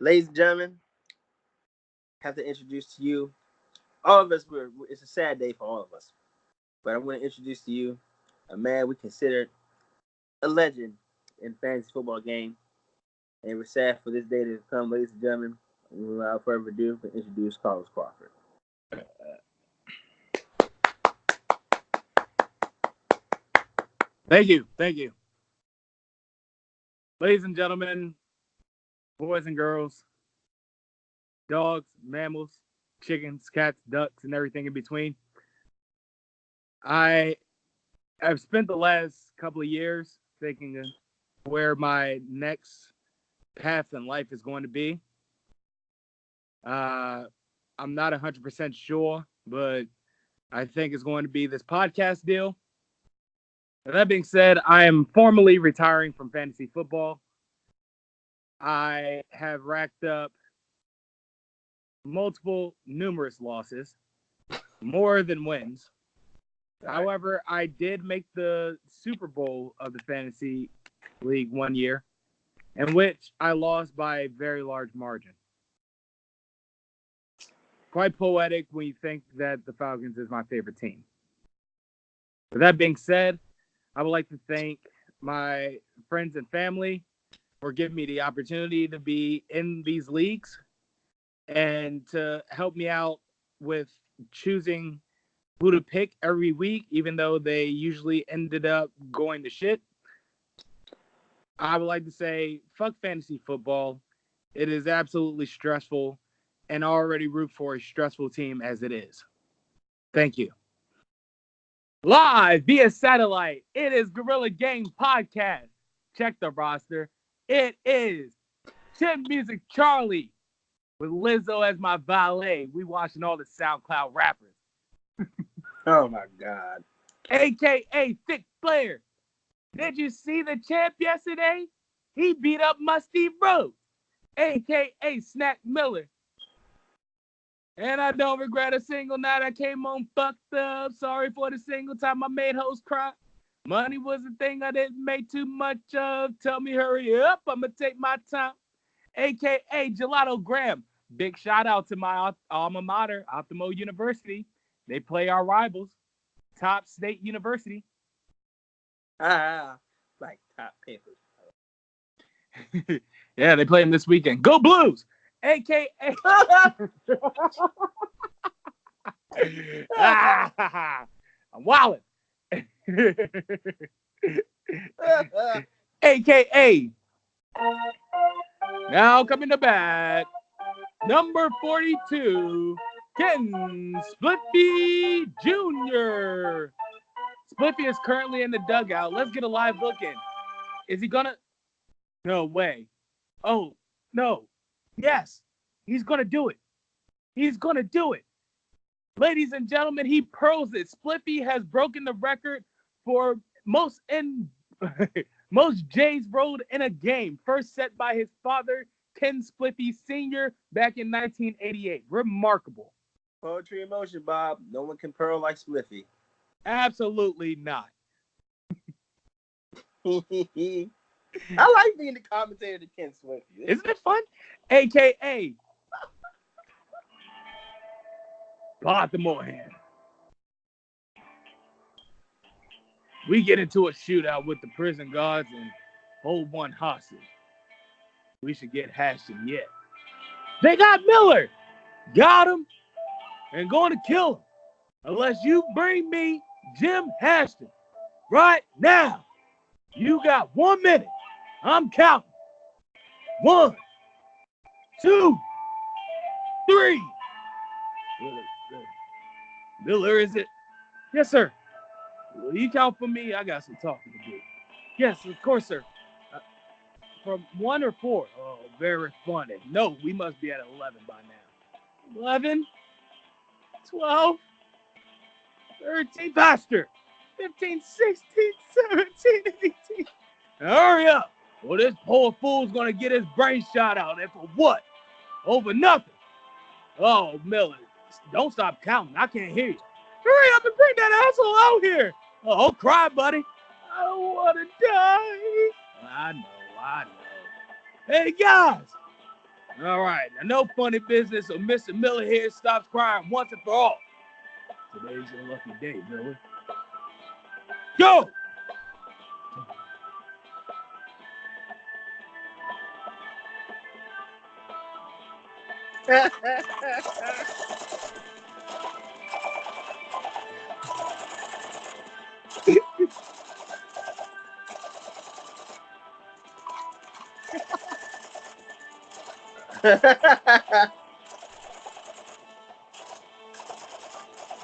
Ladies and gentlemen, I have to introduce to you, all of us, it's a sad day for all of us. But I'm going to introduce to you a man we consider a legend in fantasy football game. And we're sad for this day to come, ladies and gentlemen. Without further ado, we introduce Carlos Crawford. Thank you. Ladies and gentlemen, boys and girls, dogs, mammals, chickens, cats, ducks, and everything in between. I've spent the last couple of years thinking of where my next path in life is going to be. I'm not 100% sure, but I think it's going to be this podcast deal. That being said, I am formally retiring from fantasy football. I have racked up numerous losses, more than wins. However, I did make the Super Bowl of the fantasy league one year, in which I lost by a very large margin. Quite poetic when you think that the Falcons is my favorite team. With that being said, I would like to thank my friends and family for giving me the opportunity to be in these leagues and to help me out with choosing who to pick every week, even though they usually ended up going to shit. I would like to say, fuck fantasy football. It is absolutely stressful, and I already root for a stressful team as it is. Thank you. Live via satellite, it is Gorilla Gang Podcast. Check the roster. It is Chin Music Charlie with Lizzo as my valet. We watching all the SoundCloud rappers. Oh my God. AKA Thick Flair. Did you see the champ yesterday? He beat up Musty Rhodes. AKA Snack Miller. And I don't regret a single night I came home fucked up. Sorry for the single time I made hoes cry. Money was a thing I didn't make too much of. Tell me hurry up, I'ma take my time. AKA Gelato Graham. Big shout out to my alma mater, Optimo University. They play our rivals, Top State University. Like top papers. Yeah, they play them this weekend. Go Blues! AKA I'm wildin'. AKA now coming to bat, number 42, Ken Spliffy Jr. Spliffy is currently in the dugout. Let's get a live look in. Is he gonna? No way. Oh, no. Yes, he's going to do it. He's going to do it. Ladies and gentlemen, he pearls it. Spliffy has broken the record for most J's rolled in a game. First set by his father, Ken Spliffy Sr., back in 1988. Remarkable. Poetry in motion, Bob. No one can pearl like Spliffy. Absolutely not. I like being the commentator to Ken Spliffy. Isn't it fun? AKA Baltimore hand. We get into a shootout with the prison guards and hold one hostage. We should get Hashton yet. They got Miller. Got him and going to kill him. Unless you bring me Jim Hashton right now. You got 1 minute. I'm counting. 1, 2, 3. Miller, is it? Yes, sir. Will you count for me? I got some talking to do. Yes, of course, sir. From 1 or 4? Oh, very funny. No, we must be at 11 by now. 11, 12, 13, faster. 15, 16, 17, 18. Hurry up. Well, this poor fool's going to get his brain shot out. And for what? Over nothing. Oh, Miller, don't stop counting. I can't hear you. Hurry up and bring that asshole out here. Oh, don't cry, buddy. I don't want to die. I know. Hey, guys. All right. Now, no funny business, so Mr. Miller here stops crying once and for all. Today's your lucky day, Miller. Go!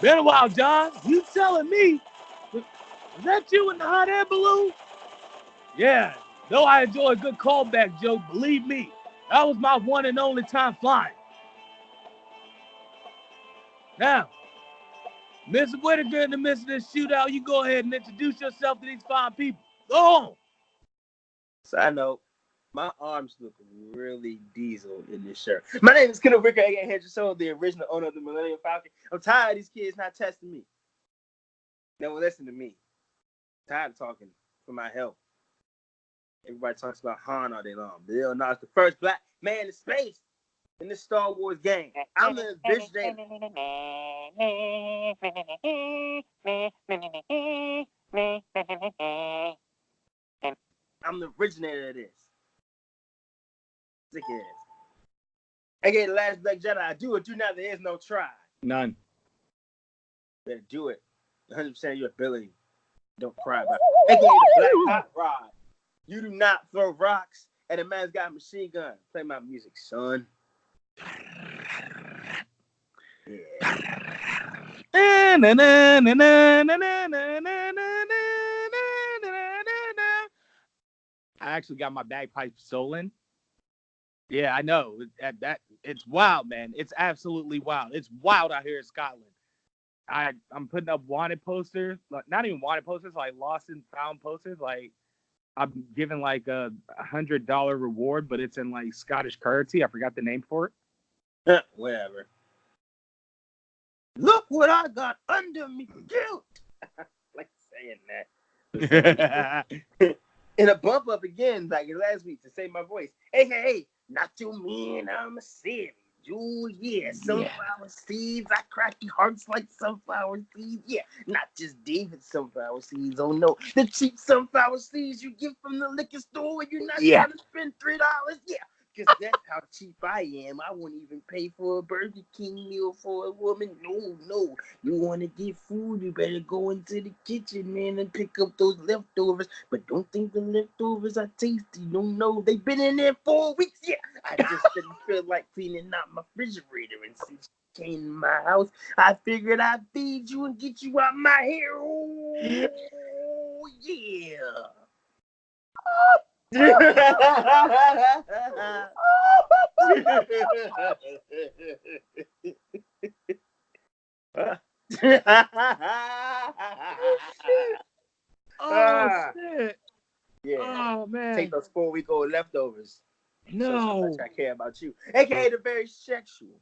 Been a while, John. You telling me? Was that you in the hot air balloon? Yeah. Though I enjoy a good callback joke, believe me, that was my one and only time flying. Now, Mr. Whitaker, in the midst of this shootout, you go ahead and introduce yourself to these fine people. Go on. Side note, my arms look really diesel in this shirt. My name is Kenneth Whitaker, aka Hedge Soul, the original owner of the Millennium Falcon. I'm tired of these kids not testing me. They won't listen to me. I'm tired of talking for my health. Everybody talks about Han all day long. But they don't know it's the first black man in space in this Star Wars game. I'm the originator. I'm the originator of this. Sick ass. AKA the last Black Jedi. I do or do not. There is no try. None. Better do it. 100% of your ability. Don't cry about it. AKA the Black Hot Rod. You do not throw rocks at a man's got a machine gun. Play my music, son. I actually got my bagpipes stolen. Yeah, I know. It's wild, man. It's absolutely wild. It's wild out here in Scotland. I'm putting up wanted posters, not even wanted posters, like lost and found posters. Like I'm giving like a $100 reward, but it's in like Scottish currency. I forgot the name for it. Whatever. Look what I got under me guilt. Like saying that. And a bump up again, like last week, to save my voice. AKA, not too mean, I'm a savage. Oh, yeah, sunflower seeds. I crack your hearts like sunflower seeds. Yeah, not just David sunflower seeds. Oh, no. The cheap sunflower seeds you get from the liquor store when you're not trying to spend $3. Yeah, because that's how cheap I am. I won't even pay for a Burger King meal for a woman. No. You want to get food, you better go into the kitchen, man, and pick up those leftovers. But don't think the leftovers are tasty. No. They've been in there 4 weeks. Yeah, I just didn't feel like cleaning out my refrigerator. And since you came to my house, I figured I'd feed you and get you out my hair. Oh, yeah. Oh, shit. Yeah. Oh, man. Take those 4-week-old leftovers. No. So much I care about you. AKA the very sexual.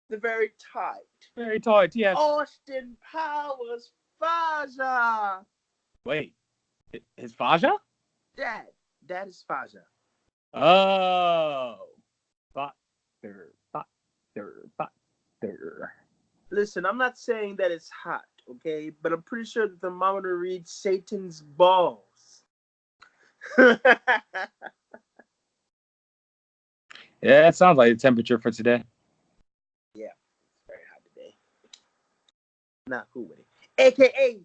The very tight. Very tight, yes. Austin Powers Faja. Wait. His Faja? Dad is Faja. Oh. Factor. Listen, I'm not saying that it's hot, okay? But I'm pretty sure the thermometer reads Satan's balls. Yeah, that sounds like the temperature for today. Yeah, it's very hot today. Not cool with it. AKA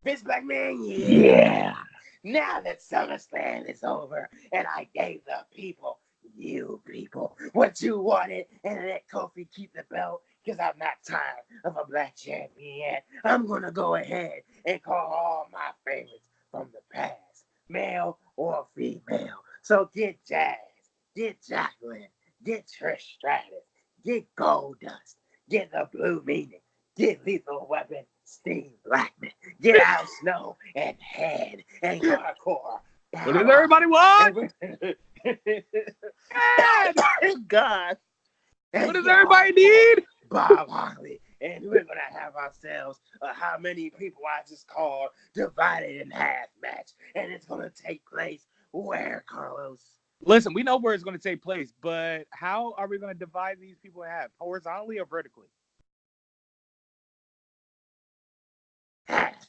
Vince McMahon. Yeah. Now that SummerSlam is over and I gave the people, you people, what you wanted and let Kofi keep the belt because I'm not tired of a black champion. I'm going to go ahead and call all my favorites from the past, male or female. So get Jazz, get Jacqueline, get Trish Stratus, get Goldust, get the Blue Meaning, get Lethal Weapon, Steve Blackman, get Al Snow and Head and Hardcore. What does everybody want? God. What does everybody need? Bob Harley. And we're going to have ourselves how many people I just called divided in half match. And it's going to take place where, Carlos? Listen, we know where it's going to take place, but how are we going to divide these people in half, horizontally or vertically?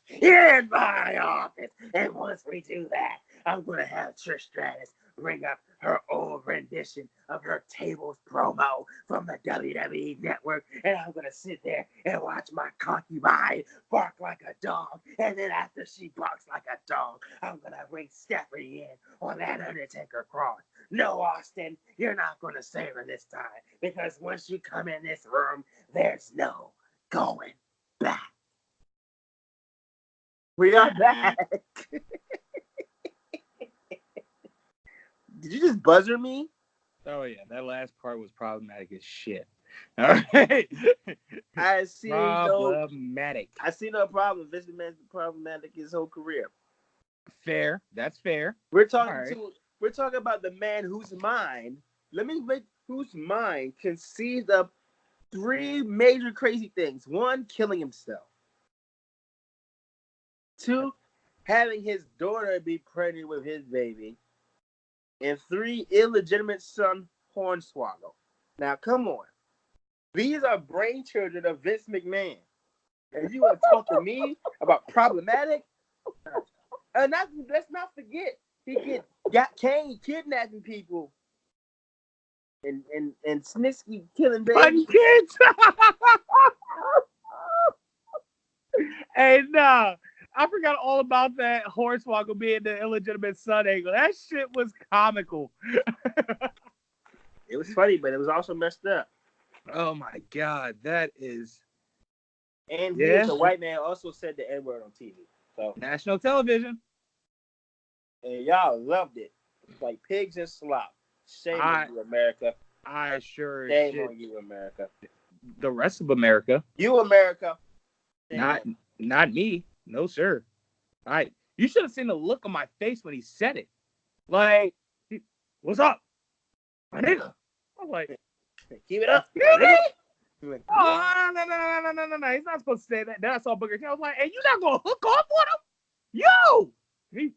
Here in my office, and once we do that, I'm gonna have Trish Stratus bring up her old rendition of her tables promo from the WWE Network, and I'm gonna sit there and watch my concubine bark like a dog, and then after she barks like a dog, I'm gonna bring Stephanie in on that Undertaker cross. No, Austin, you're not gonna save her this time, because once you come in this room, there's no going back. We are back. Did you just buzzer me? Oh, yeah. That last part was problematic as shit. All right. I see problematic. I see no problem. Vince McMahon's been problematic his whole career. Fair. That's fair. We're talking about the man whose mind, whose mind conceived of 3 major crazy things. 1, killing himself. 2, having his daughter be pregnant with his baby. And 3, illegitimate son, Hornswoggle. Now, come on. These are brain children of Vince McMahon. And you want to talk to me about problematic? And let's not forget, he got Kane kidnapping people. And Snitsky killing babies. Kids. Hey, nah. I forgot all about that Hornswoggle being the illegitimate son angle. That shit was comical. It was funny, but it was also messed up. Oh my God, that is. And he was a white man, also said the N-word on TV. So national television. And y'all loved it. Like pigs in slop. Shame on you, America. I sure Shame on you, America. The rest of America. You, America. Not me. No, sir. You should have seen the look on my face when he said it. Like, what's up? My nigga. I was like, keep it up. Like, oh, no. He's not supposed to say that. Then I saw Booker T. I was like, hey, you not going to hook off on him? Yo! He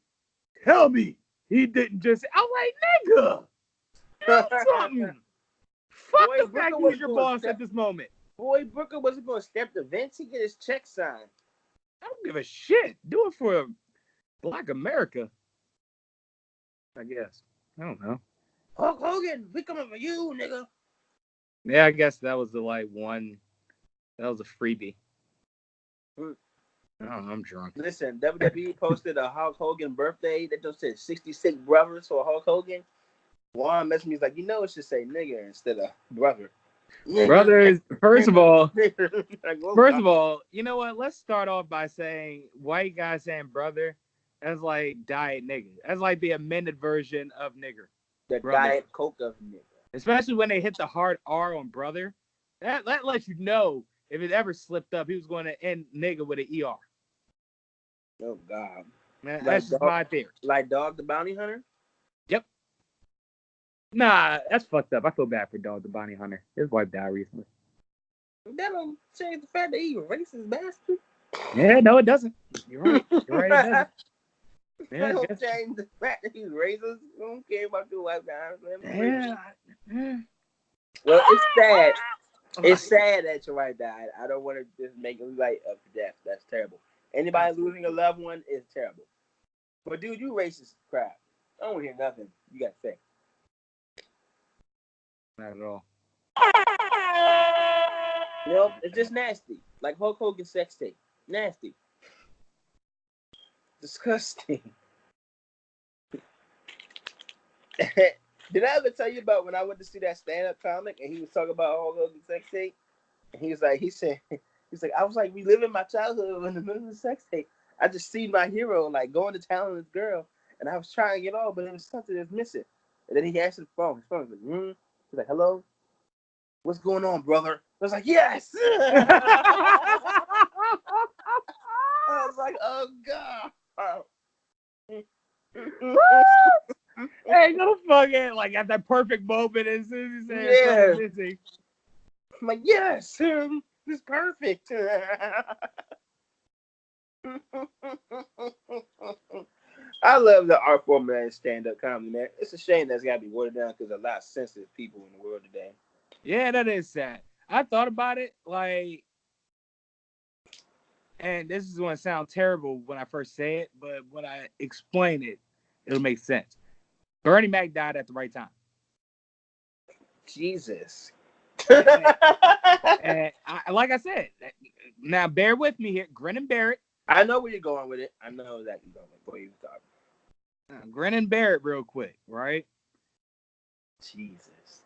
tell me he didn't just. I was like, nigga. Do something. Fuck the fact he's your boss at this moment. Boy, Booker wasn't going to step the Vince. He get his check signed. I don't give a shit. Do it for Black America. I guess. I don't know. Hulk Hogan, we coming for you, nigga. Yeah, I guess that was one. That was a freebie. Oh, I'm drunk. Listen, WWE posted a Hulk Hogan birthday. They just said 66 brothers for Hulk Hogan. Juan messaged me, he's like, it should say nigga instead of brother. Brothers, first of all, you know what? Let's start off by saying white guys saying brother as like diet nigga. That's like the amended version of nigger. The brother. Diet Coke of nigger. Especially when they hit the hard R on brother. That lets you know if it ever slipped up, he was going to end nigga with an ER. Oh, God. Man, that's just my theory. Like Dog the Bounty Hunter? Yep. Nah, that's fucked up. I feel bad for Dog the Bounty Hunter. His wife died recently. That don't change the fact that he's a racist bastard. Yeah, no, it doesn't. You're right. It doesn't. Yeah, don't change the fact that he's racist. I don't care about your white guys. Yeah. Well, it's sad. It's sad that your wife died. I don't want to just make it light of death. That's terrible. Anybody losing a loved one is terrible. But dude, you racist crap. I don't want to hear nothing you got to say. Not at all. It's just nasty. Like Hulk Hogan's sex tape. Nasty. Disgusting. Did I ever tell you about when I went to see that stand-up comic and he was talking about Hulk Hogan's sex tape? And he said, I was like reliving my childhood in the middle of the sex tape. I just see my hero like going to town with this girl, and I was trying to get off, but there was something that's missing. And then he answered the phone. His phone was like, He's like, hello? What's going on, brother? I was like, yes! I was like, oh, God. Hey, go to fucking, like, at that perfect moment as soon as he said missing. I'm like, yes, this is perfect. I love the art form of stand-up comedy, man. It's a shame that's got to be watered down because a lot of sensitive people in the world today. Yeah, that is sad. I thought about it, like, and this is going to sound terrible when I first say it, but when I explain it, it'll make sense. Bernie Mac died at the right time. Jesus. And like I said, now bear with me here. Grin and bear it. I know where you're going with it. I know exactly where you're going. Grin and bear it real quick, right? Jesus.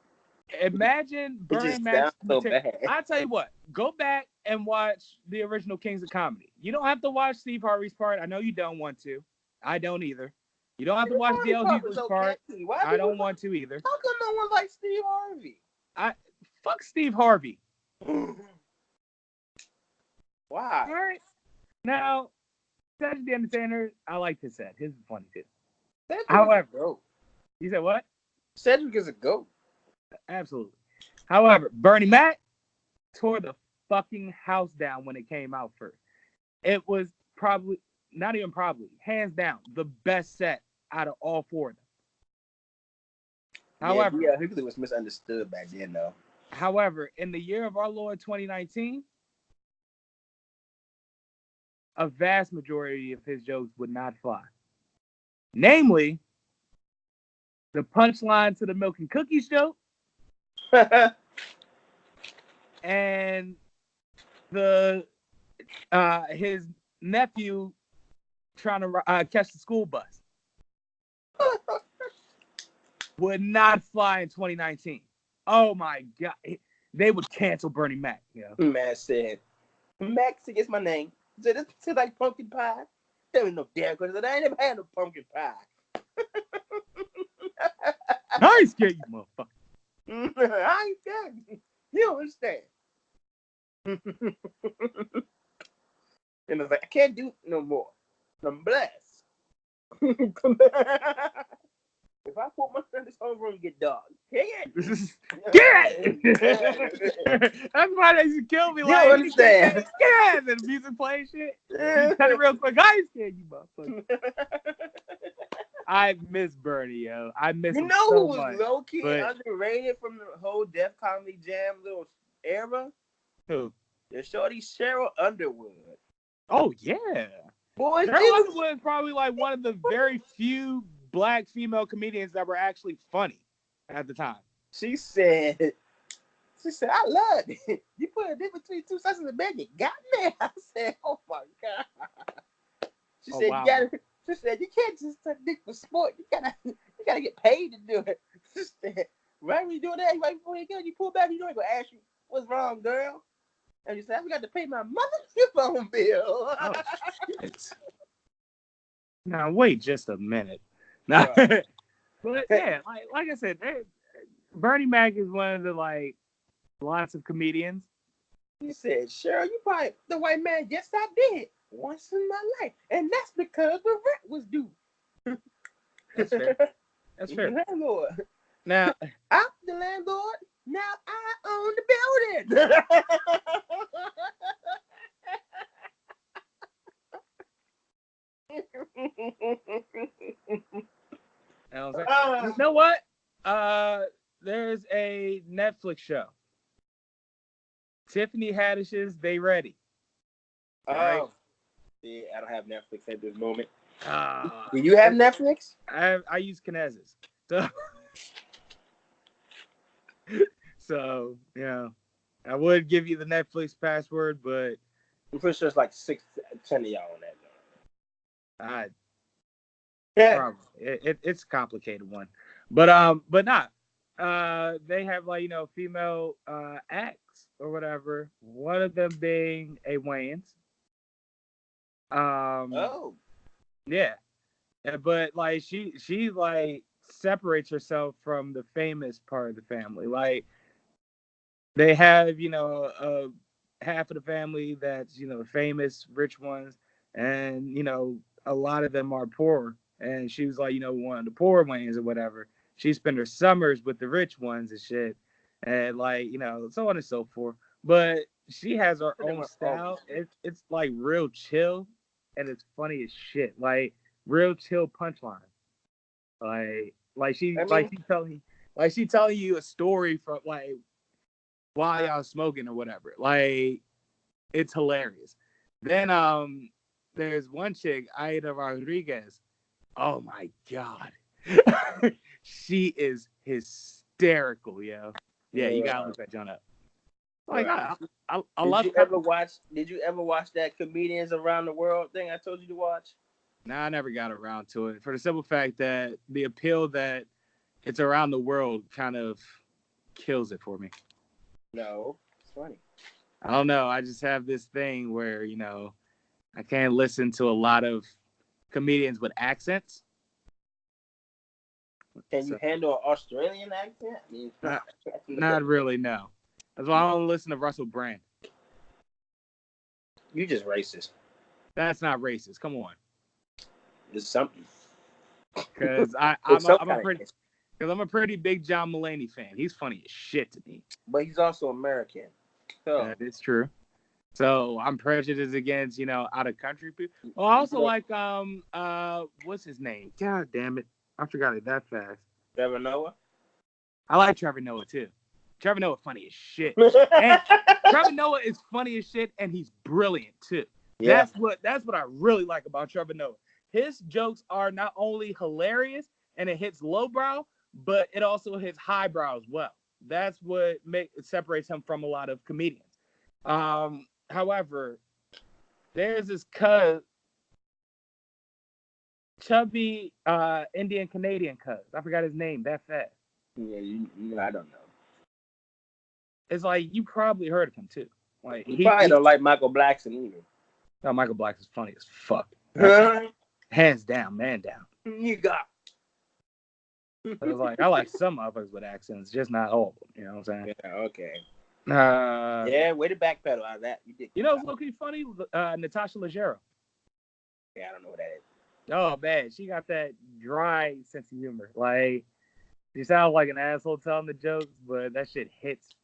Imagine Bernie Mac's so bad. I'll tell you what. Go back and watch the original Kings of Comedy. You don't have to watch Steve Harvey's part. I know you don't want to. I don't either. You don't have to watch Dale Hughley's part. I don't want to either. How come no one likes Steve Harvey? Fuck Steve Harvey. Why? All right. Now, Cedric the Entertainer, I like his set. His is funny too. However, you said what? Cedric is a goat. Absolutely. However, Bernie Mac tore the fucking house down when it came out first. It was probably, not even probably, hands down, the best set out of all four of them. However, yeah, Hughley was misunderstood back then, though. However, in the year of our Lord 2019, a vast majority of his jokes would not fly. Namely, the punchline to the Milk and Cookies joke, and the his nephew trying to catch the school bus would not fly in 2019. Oh my God, they would cancel Bernie Mac. You know? Man said, Mac is my name. He said, "This tastes like pumpkin pie." There was no damn question. I ain't never had no pumpkin pie. I ain't scared, you motherfucker. I ain't scared. You don't understand. And I was like, I can't do it no more. I'm blessed. If I put my in this whole room, get dog. Get it. That's why they used to kill me. You Like, don't understand. Scared. And the music playing shit. You cut it real quick. I ain't scared, you motherfucker. I miss Bernie, yo. I miss him so who was much, low key but... underrated from the whole Def Comedy Jam little era? Who? The shorty Cheryl Underwood. Oh yeah. Boy, Cheryl Underwood is probably like one of the very few black female comedians that were actually funny at the time. She said, I love it. You put a dick between two slices of bed, you got me. I said, oh my God. She said, wow. She said, you can't just suck dick for sport. You gotta get paid to do it. She said, right when you do that, right before you go, you pull back, you know, he gonna ask you, what's wrong, girl? And you said, I forgot to pay my mother's phone bill. Oh, shit. Now wait just a minute. Now, but yeah, like I said, Bernie Mac is one of the lots of comedians. He said, Cheryl, you probably the white man. Yes, I did once in my life, and that's because the rent was due. That's fair. That's fair. Landlord. Now I'm the landlord. Now I own the building. You know what? There's a Netflix show. Tiffany Haddish's They Ready. Oh. Right? Yeah, I don't have Netflix at this moment. Do you have Netflix? I use Kinez's. So, you know, I would give you the Netflix password, but I'm pretty sure it's like 6, 10 of y'all on that. Probably. It's a complicated one. But not. They have female acts or whatever. One of them being a Wayans. Yeah. But she separates herself from the famous part of the family. Like they have, half of the family that's, famous, rich ones, and, a lot of them are poor. And she was like, one of the poor Wayans or whatever. She spent her summers with the rich ones and shit. And so on and so forth. But she has her own style. It's like real chill and it's funny as shit. Like real chill punchline. Like she telling you a story from like while y'all smoking or whatever. Like it's hilarious. Then there's one chick, Aida Rodriguez. Oh my god. She is hysterical, yo. Yeah, you gotta look that John up. Like Right. I love. Did you ever watch that Comedians Around the World thing I told you to watch? Nah, I never got around to it for the simple fact that the appeal that it's around the world kind of kills it for me. No, it's funny. I don't know. I just have this thing where I can't listen to a lot of comedians with accents. Can you handle an Australian accent? I mean, not really, no. That's why I don't listen to Russell Brand. You just racist. That's not racist. Come on. It's something. Because I'm a pretty big John Mulaney fan. He's funny as shit to me. But he's also American. So. That is true. So I'm prejudiced against, out of country people. Well, I also like what's his name? God damn it. I forgot it that fast. Trevor Noah? I like Trevor Noah too. Trevor Noah funny as shit. And Trevor Noah is funny as shit and he's brilliant too. Yeah. That's what I really like about Trevor Noah. His jokes are not only hilarious and it hits lowbrow, but it also hits highbrow as well. That's what separates him from a lot of comedians. However, there's this chubby Indian Canadian cuz. I forgot his name that fast. Yeah, I don't know. It's like you probably heard of him too. Like he probably don't like Michael Blackson either. No, Michael Blackson's funny as fuck. Hands down, man down. You got. I was like, I like some motherfuckers with accents, just not all. You know what I'm saying? Yeah. Okay. Yeah, way to backpedal out of that. You know, it's low-key funny. Natasha Leggero. Yeah, I don't know what that is. Oh man, she got that dry sense of humor. Like, she sounds like an asshole telling the jokes, but that shit hits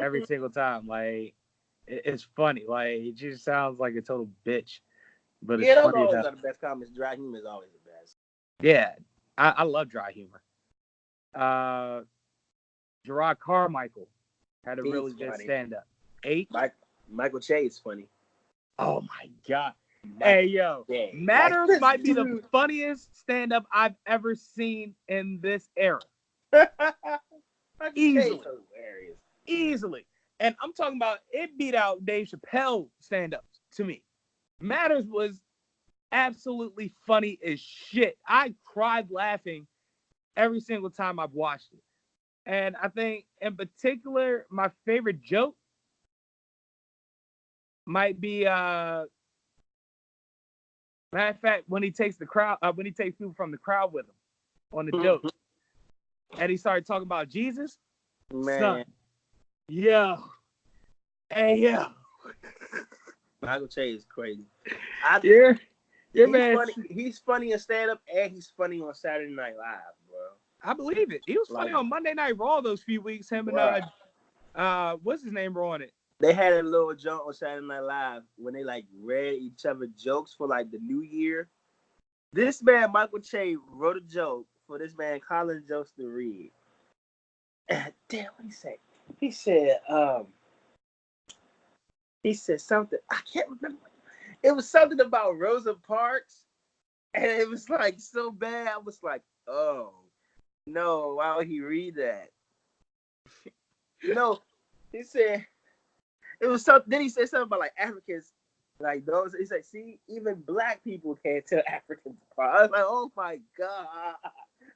every single time. Like, it's funny. Like, it just sounds like a total bitch. But it's those funny always are the best comments. Dry humor is always the best. Yeah, I love dry humor. Gerard Carmichael had a really good stand-up. 8. Michael Che is funny. Oh my god. Hey yo, Matters might be the funniest stand-up I've ever seen in this era. Easily. And I'm talking about it beat out Dave Chappelle stand-ups to me. Matters was absolutely funny as shit. I cried laughing every single time I've watched it. And I think in particular, my favorite joke might be matter of fact, when he takes people from the crowd with him on the joke. And he started talking about Jesus. Man. Son. Yo. Hey yo. Michael Che is crazy. He's funny in stand-up and he's funny on Saturday Night Live, bro. I believe it. He was funny on Monday Night Raw those few weeks. Him and what's his name were on it. They had a little joke on Saturday Night Live when they like read each other jokes for like the new year. This man, Michael Che, wrote a joke for this man, Colin Jost, to read. Damn, what he say? He said something. I can't remember. It was something about Rosa Parks. And it was like so bad. I was like, oh. No, why would he read that? No, he said it was something. Then he said something about like Africans, like those. He's like, see, even black people can't tell Africans apart. I was like, oh my god.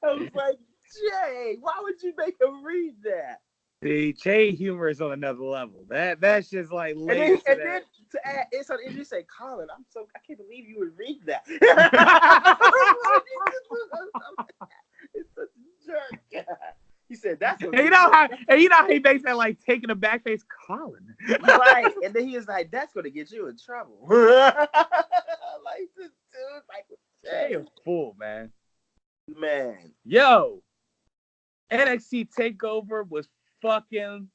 I was like, Jay, why would you make him read that? The Che humor is on another level. That's just like. And then to add insult injury, say, Colin, I can't believe you would read that. It's such a jerk. He said that's what you know how he makes that like taking a back face, Colin. Right. And then he was like, that's gonna get you in trouble. Like this dude, like Jay a fool, man. Man. Yo. NXT Takeover was fucking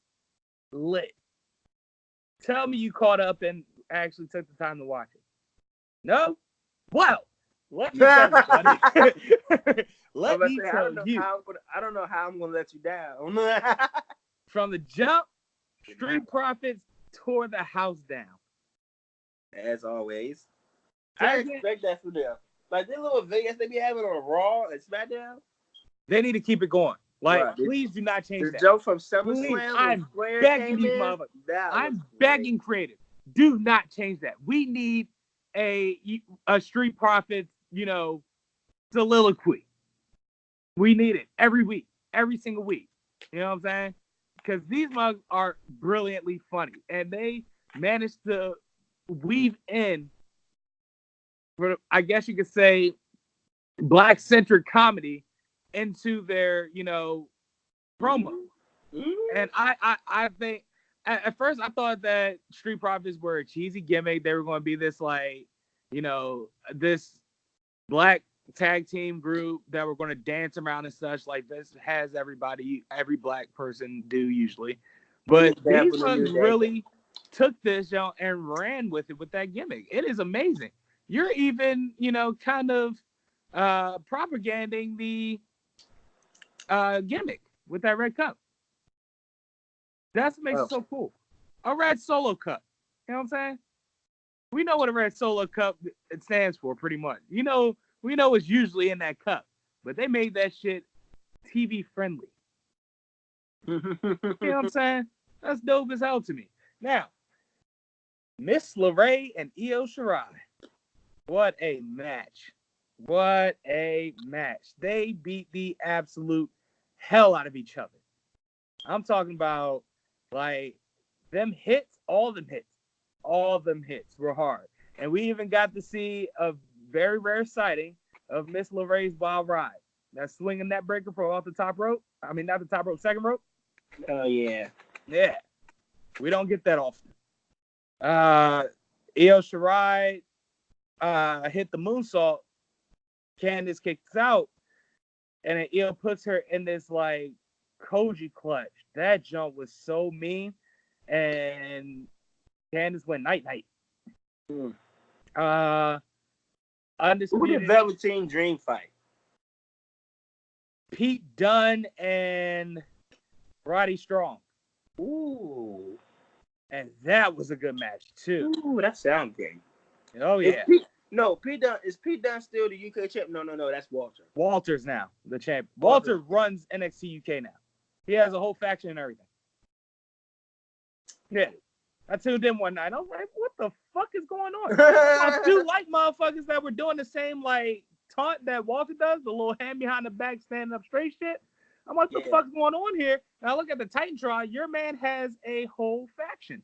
lit. Tell me you caught up and actually took the time to watch it. No? Well, Let me tell you, buddy. Let me tell you. I don't know how I'm gonna let you down. From the jump, Street Profits tore the house down. As always. I expect that from them. Like, the little videos they be having on Raw and SmackDown. They need to keep it going. Like, right. please do not change that. The joke from SummerSlam. I'm begging these motherfuckers. I'm begging creative. Do not change that. We need a Street Profits, soliloquy. We need it every week, every single week. You know what I'm saying? Because these mugs are brilliantly funny, and they managed to weave in, I guess you could say, Black-centric comedy into their, promo. Mm-hmm. And I think at first I thought that Street Profits were a cheesy gimmick. They were going to be this this black tag team group that were going to dance around and such. Like this has every black person do usually. But these ones really took this and ran with it with that gimmick. It is amazing. You're even, kind of propaganding the gimmick with that red cup. That's what makes it so cool. A red solo cup. You know what I'm saying? We know what a red solo cup it stands for, pretty much. We know it's usually in that cup, but they made that shit TV friendly. You know what I'm saying? That's dope as hell to me. Now, Miss LeRae and Io Shirai. What a match. What a match. They beat the absolute hell out of each other. I'm talking about, like, them hits, all them hits were hard. And we even got to see a very rare sighting of Miss LeRae's wild ride. That's swinging that breaker from off the top rope. I mean, not the top rope, second rope. Oh, yeah. Yeah. We don't get that often. Io Shirai hit the moonsault. Candice kicks out. And then Io puts her in this, like, Koji clutch. That jump was so mean. And Candice went night-night. Undisputed. Who the Velveteen Dream fight? Pete Dunne and Roddy Strong. Ooh. And that was a good match, too. Ooh, that sounds great. Oh, yeah. Is Pete Dunne still the UK champ? No, that's Walter. Walter's now the champ. Walter runs NXT UK now. He has a whole faction and everything. Yeah. I tuned in one night. I was like, what the fuck is going on? I do like motherfuckers that were doing the same, like, taunt that Walter does, the little hand behind the back, standing up straight shit. I'm like, what the fuck's going on here? And I look at the Titantron. Your man has a whole faction.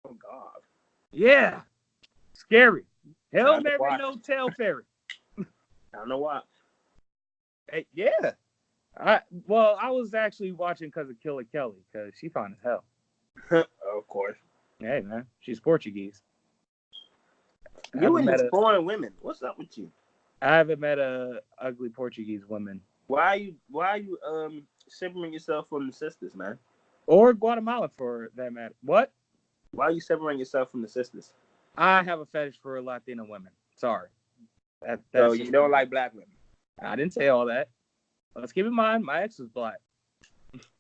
Oh, God. Yeah. Scary. Hail Mary, no tail fairy. I don't know why. Hey, yeah. I was actually watching because of Killer Kelly, because she fine as hell. Of course. Hey, man. She's Portuguese. You and the foreign women. What's up with you? I haven't met a ugly Portuguese woman. Why are you separating yourself from the sisters, man? Or Guatemala, for that matter. What? Why are you separating yourself from the sisters? I have a fetish for Latino women. Sorry. So you don't like black women? I didn't say all that. Let's keep in mind, my ex was black.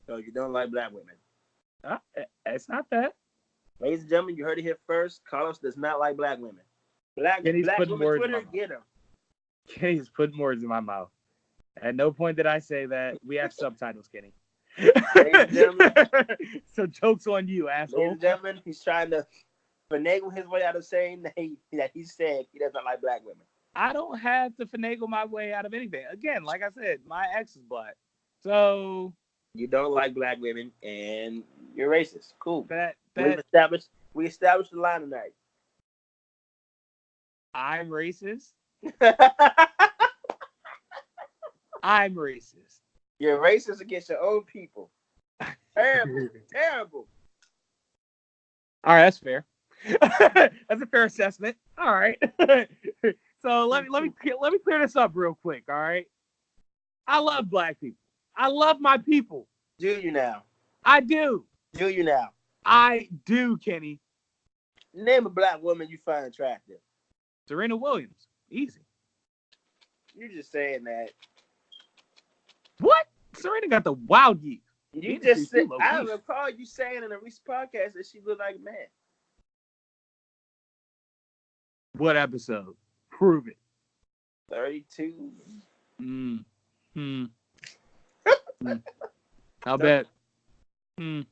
So you don't like black women? It's not that. Ladies and gentlemen, you heard it here first. Carlos does not like black women. Black women Twitter, get him. Kenny's putting words in my mouth. At no point did I say that. We have subtitles, Kenny. Ladies and gentlemen. So joke's on you, asshole. Ladies and gentlemen, he's trying to finagle his way out of saying that he said he doesn't like black women. I don't have to finagle my way out of anything. Again, like I said, my ex is black. So you don't like black women and you're racist. Cool. We established the line tonight. I'm racist. I'm racist. You're racist against your own people. Terrible. Terrible. All right, that's fair. That's a fair assessment. All right. So let me clear this up real quick. All right. I love black people. I love my people. Do you now? I do. Do you now? I do, Kenny. Name a black woman you find attractive. Serena Williams. Easy. You just saying that. What? Serena got the wild yeet. You just said. I recall you saying in a recent podcast that she looked like a man. What episode? Prove it. 32. I'll bet. We've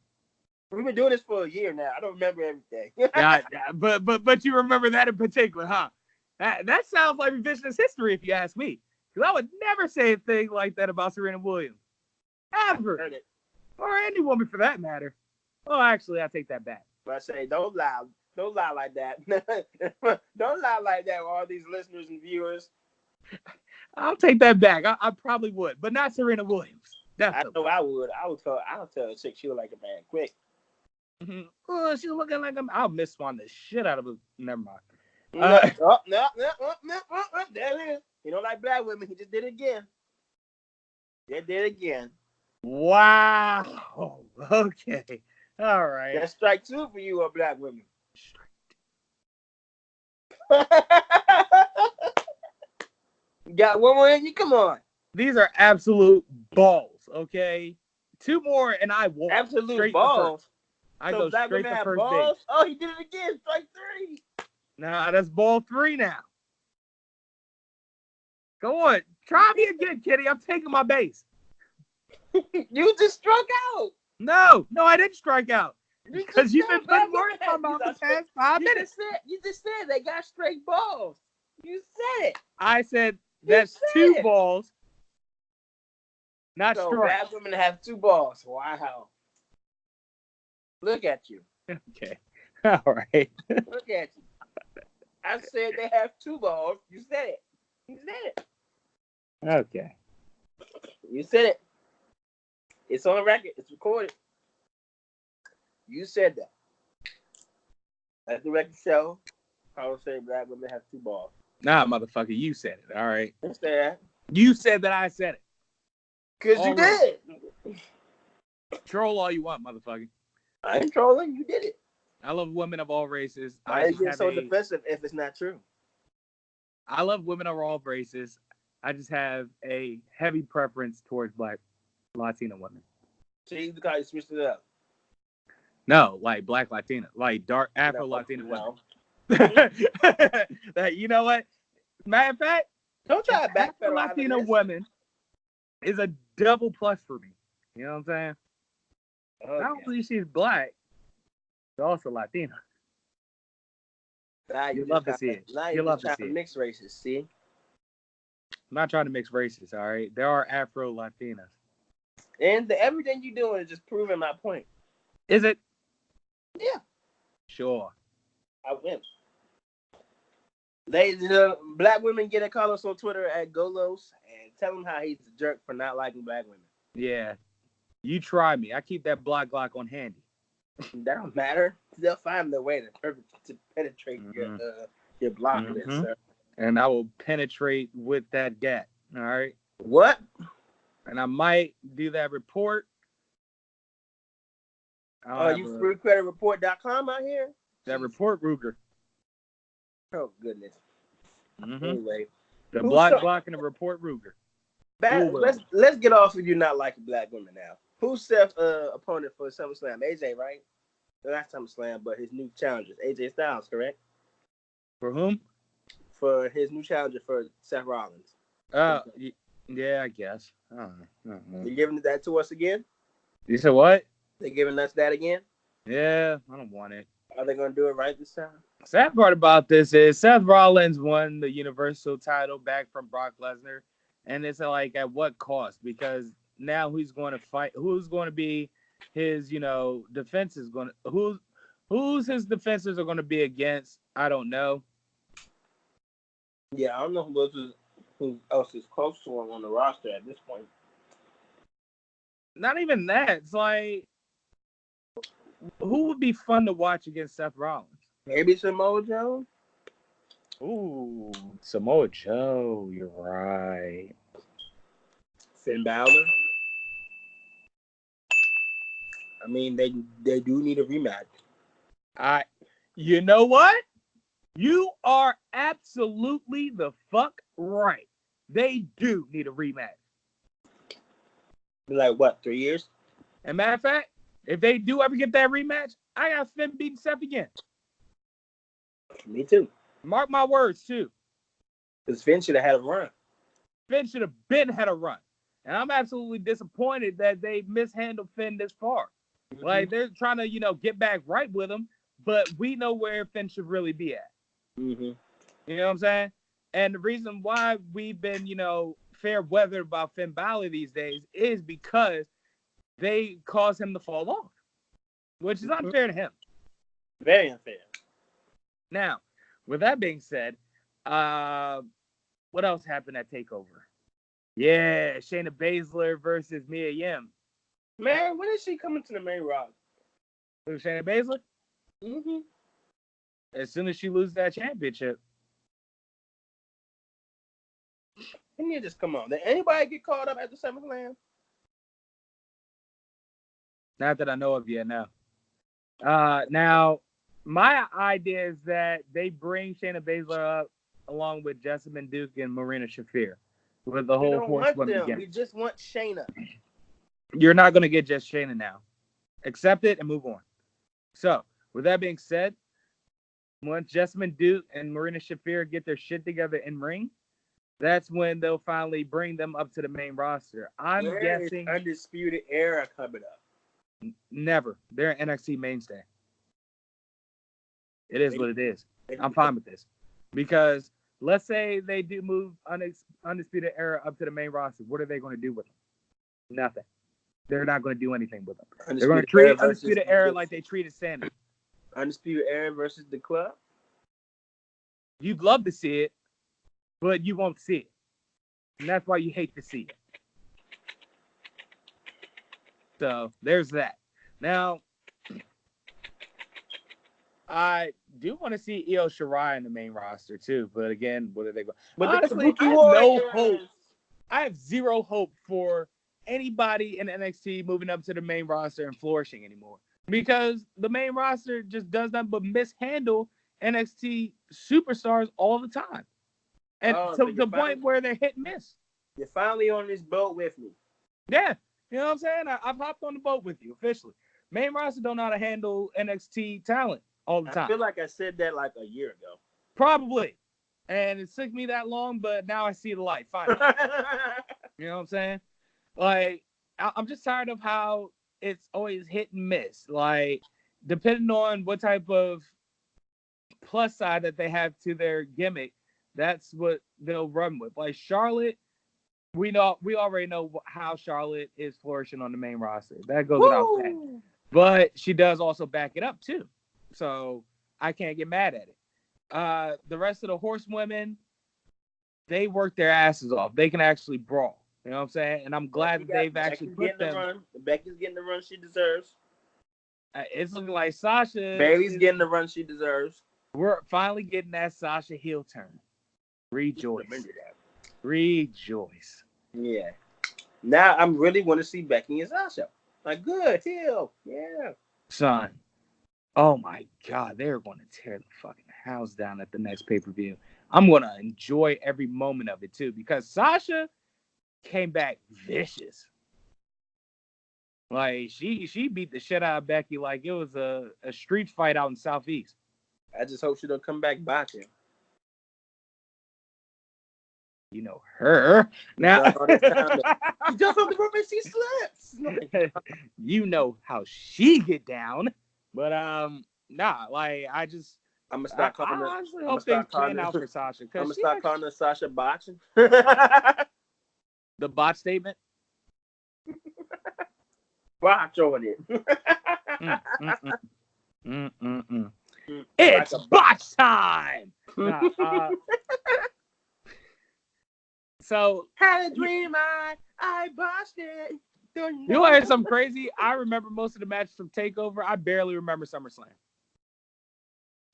been doing this for a year now. I don't remember everything. Yeah, but you remember that in particular, huh? That sounds like revisionist history, if you ask me. Because I would never say a thing like that about Serena Williams, ever, or any woman for that matter. Oh, actually, I take that back. But I say, don't lie like that. Don't lie like that with all these listeners and viewers. I'll take that back. I probably would, but not Serena Williams. Definitely. I know I would. I'll tell a chick she look like a man quick. Oh, she's looking like a. I'll miss one the shit out of her. Never mind. No. There it is. He don't like black women. He just did it again. They did it again. Wow. Okay. All right. That's strike 2 for you, black women. Got one more in you? Come on. These are absolute balls, okay? 2 more and I won't. Absolute balls. I go straight to first balls? base. Oh, he did it again. Strike 3. Nah, that's ball 3 now. Go on. Try me again, Kitty. I'm taking my base. You just struck out. No, I didn't strike out. Because you've been putting words in my mouth the past 5 minutes. You just said they got straight balls. You said it. I said that's 2 balls. Not strike. Bad women have 2 balls. Wow. Look at you. Okay. All right. Look at you. I said they have 2 balls. You said it. You said it. Okay. You said it. It's on record. It's recorded. You said that. Let the record show. I would say black women have 2 balls. Nah, motherfucker, you said it. All right. You said that. You said that I said it. Because you did. Troll all you want, motherfucker. I ain't trolling. You did it. I love women of all races. I ain't get so defensive if it's not true. I love women of all races. I just have a heavy preference towards black Latina women. See, look how you switched it up. No, like black Latina, like dark Afro Latina women. You know what? Matter of fact, don't try to backpedal. Latina women is a double plus for me. You know what I'm saying? Okay. Not only she's black, she's also Latina. You love to see it. You love to see it. Mix races, see? I'm not trying to mix races, all right? There are Afro Latinas. And everything you're doing is just proving my point. Is it? Yeah. Sure. I win. Ladies, black women, get a call us on Twitter at Golos and tell him how he's a jerk for not liking black women. Yeah. You try me. I keep that block Glock on handy. That don't matter. They'll find their way to penetrate your block list, sir. And I will penetrate with that gat. All right. What? And I might do that report. You freecreditreport.com out here? That report, Ruger. Oh, goodness. Mm-hmm. Anyway. The block and the report, Ruger. Let's get off of you not liking black women now. Who's Seth's opponent for SummerSlam? AJ, right? Not SummerSlam, but his new challenger. AJ Styles, correct? For whom? For his new challenger for Seth Rollins. Yeah, I guess. I don't know. You giving that to us again? You said what? They giving us that again? Yeah, I don't want it. Are they going to do it right this time? Sad part about this is Seth Rollins won the Universal title back from Brock Lesnar. And it's like, at what cost? Because now who's going to fight? Who's going to be his, defense is going to... Who's his defenses are going to be against? I don't know. Yeah, I don't know who else is close to him on the roster at this point. Not even that. It's like, who would be fun to watch against Seth Rollins? Maybe Samoa Joe? Ooh, Samoa Joe. You're right. Finn Balor? I mean, they do need a rematch. You know what? You are absolutely the fuck right. They do need a rematch. Like what, 3 years? And matter of fact, if they do ever get that rematch, I got Finn beating Seth again. Me too. Mark my words, too. Because Finn should have had a run. Finn should have had a run. And I'm absolutely disappointed that they mishandled Finn this far. Mm-hmm. Like, they're trying to, get back right with him, but we know where Finn should really be at. Mm-hmm. You know what I'm saying? And the reason why we've been, fair weather about Finn Balor these days is because they cause him to fall off, which is unfair to him. Very unfair. Now, with that being said, what else happened at TakeOver? Yeah, Shayna Baszler versus Mia Yim. Man, when is she coming to the main roster? Who, Shayna Baszler? Mm-hmm. As soon as she loses that championship. Can you just come on? Did anybody get caught up at the SummerSlam? Not that I know of yet, no. Now, my idea is that they bring Shayna Baszler up along with Jessamine Duke and Marina Shafir with the whole horsewoman again. We just want Shayna. You're not going to get just Shayna now. Accept it and move on. So, with that being said, once Jessamine Duke and Marina Shafir get their shit together in ring, that's when they'll finally bring them up to the main roster. I'm guessing Undisputed Era coming up. Never. They're an NXT mainstay. It is what it is. I'm fine with this. Because let's say they do move Undisputed Era up to the main roster. What are they going to do with them? Nothing. They're not going to do anything with them. They're going to treat Undisputed Era like they treated Sandy. Undisputed Era versus the Club? You'd love to see it, but you won't see it. And that's why you hate to see it. So, there's that. Now, I do want to see Io Shirai in the main roster, too. But again, what are they going to... But honestly, I have no hope. I have zero hope for anybody in NXT moving up to the main roster and flourishing anymore. Because the main roster just does nothing but mishandle NXT superstars all the time. And to the point where they're hit and miss. You're finally on this boat with me. Yeah. You know what I'm saying? I've hopped on the boat with you, officially. Main roster don't know how to handle NXT talent all the time. I feel like I said that like a year ago. Probably. And it took me that long, but now I see the light, finally. You know what I'm saying? Like, I'm just tired of how it's always hit and miss. Like, depending on what type of plus side that they have to their gimmick, that's what they'll run with. Like, Charlotte, we already know how Charlotte is flourishing on the main roster. That goes without saying. But she does also back it up, too. So, I can't get mad at it. The rest of the horsewomen, they work their asses off. They can actually brawl. You know what I'm saying? And I'm glad that they've actually put them. Becky's getting the run she deserves. It's looking like Sasha. Bailey's getting the run she deserves. We're finally getting that Sasha heel turn. Rejoice. Rejoice. Yeah. Now I'm really want to see Becky and Sasha. Like, good heel. Yeah. Son. Oh my God. They're going to tear the fucking house down at the next pay-per-view. I'm going to enjoy every moment of it too. Because Sasha came back vicious. Like, she beat the shit out of Becky like it was a street fight out in Southeast. I just hope she don't come back boxing. You know her. Now, she jumps on the rope and she slips. You know how she get down. But, nah, like, I'm going to start calling her. I honestly hope things plan out for Sasha. I'm going to start calling her Sasha Boxing. The botch statement? Botch on it. It's like botch time! Nah, so, had a dream, I botched it. You know what? Something crazy? I remember most of the matches from TakeOver. I barely remember SummerSlam.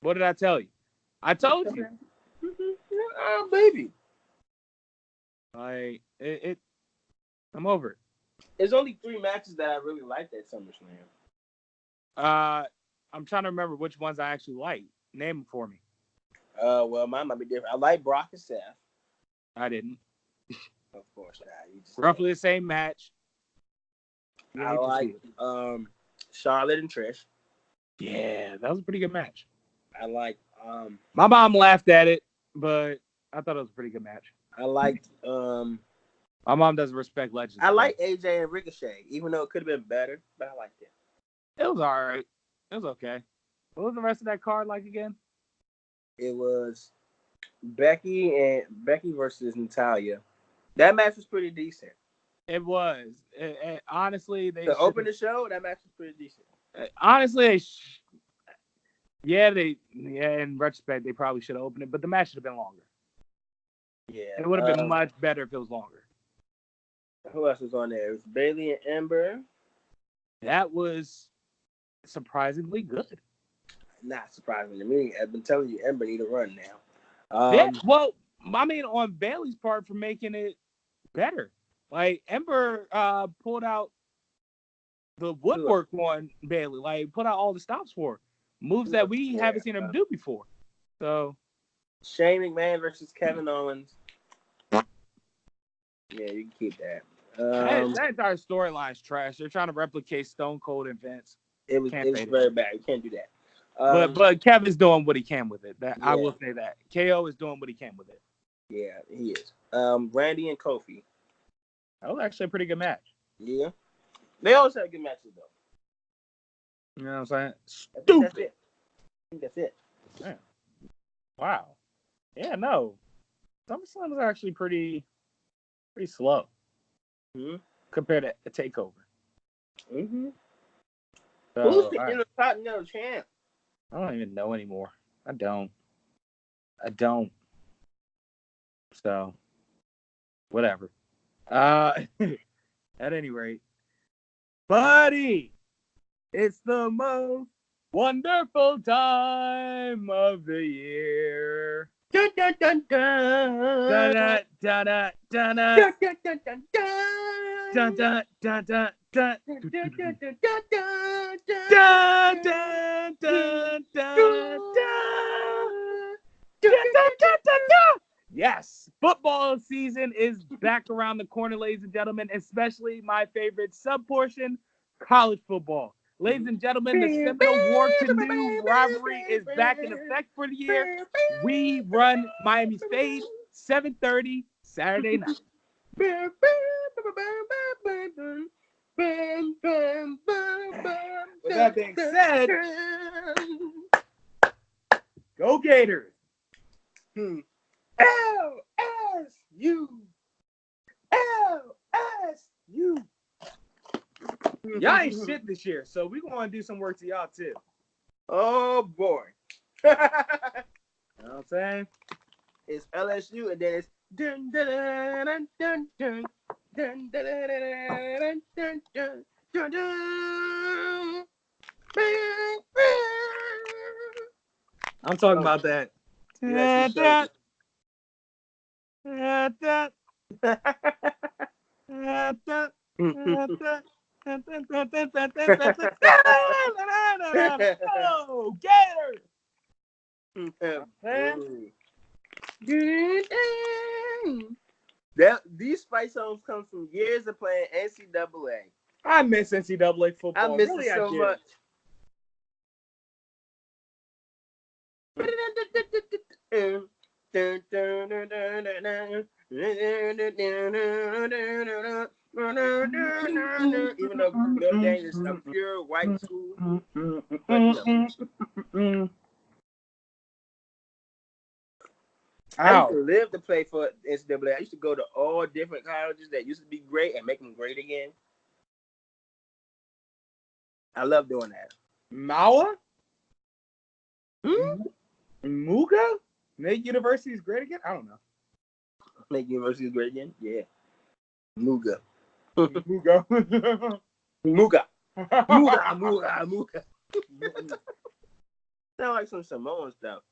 What did I tell you? I told you. Oh, baby. Like, I'm over it. There's only 3 matches that I really liked at SummerSlam. I'm trying to remember which ones I actually like. Name them for me. Well, mine might be different. I like Brock and Seth. I didn't. Of course not. You just Roughly the same match. I like Charlotte and Trish. Yeah, that was a pretty good match. I like my mom laughed at it, but I thought it was a pretty good match. I liked my mom doesn't respect legends. I like AJ and Ricochet, even though it could have been better, but I liked it. It was all right. It was okay. What was the rest of that card like again? It was Becky versus Natalya. That match was pretty decent. It was. Honestly, to open the show, that match was pretty decent. Honestly, in retrospect, they probably should have opened it, but the match should have been longer. Yeah. It would have been much better if it was longer. Who else was on there? It was Bayley and Ember. That was surprisingly good. Not surprising to me. I've been telling you, Ember need a run now. Well, I mean, on Bayley's part for making it better. Like, Ember pulled out the woodwork on Bayley. Like, put out all the stops for her. Moves that we haven't seen him do before. So, Shane McMahon versus Kevin Owens. Yeah, you can keep that. That entire storyline's trash. They're trying to replicate Stone Cold and Vince. It was very bad. You can't do that. But Kevin's doing what he can with it. I will say that. KO is doing what he can with it. Yeah, he is. Randy and Kofi. That was actually a pretty good match. Yeah. They always have good matches, though. You know what I'm saying? Stupid. That's it. I think that's it. Yeah. Wow. Yeah, no. SummerSlam was actually pretty slow compared to a Takeover. Mm-hmm. So, who's the Intercontinental champ? I don't even know anymore. I don't. So, whatever. At any rate, buddy, it's the most wonderful time of the year. Dun, dun, dun, dun. Da da da da da. Dun, dun, dun, dun, dun. Dun dun dun dun dun. Yes, football season is back around the corner, ladies and gentlemen, especially my favorite sub-portion, college football. Ladies and gentlemen, the Seminole War Canoe rivalry is back in effect for the year. We run Miami State, 7:30 Saturday night. With that being said, go Gators! LSU! Y'all ain't shit this year, so we're going to do some work to y'all too. Oh boy. You know what I'm saying? It's LSU and then it's dun dun dun dun dun dun dun dun dun dun dun dun. I'm talking about that. Oh, Gators! These fight songs come from years of playing NCAA. I miss NCAA football. I miss it so much. Even though Notre Dame is a pure white school. I used to live to play for NCAA. I used to go to all different colleges that used to be great and make them great again. I love doing that. Mawa? Muga? Make universities great again? I don't know. Make universities great again? Yeah. Muga. Muga. Muga. Muga. Sound like some Samoan stuff.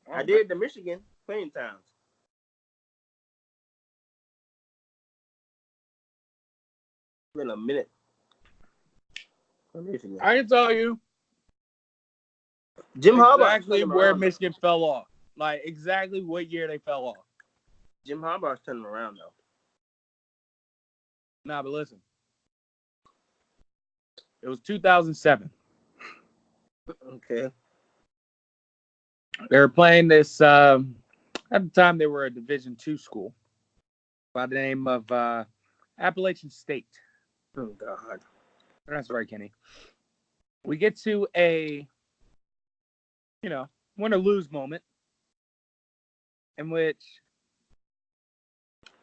I did the Michigan plenty of times. In a minute. I can tell you Jim Harbaugh exactly where Michigan fell off. Like exactly what year they fell off. Jim Harbaugh's turning around though. Nah, but listen. It was 2007. Okay. They were playing this. At the time, they were a Division II school by the name of Appalachian State. Oh God. That's right, Kenny. We get to a, win or lose moment in which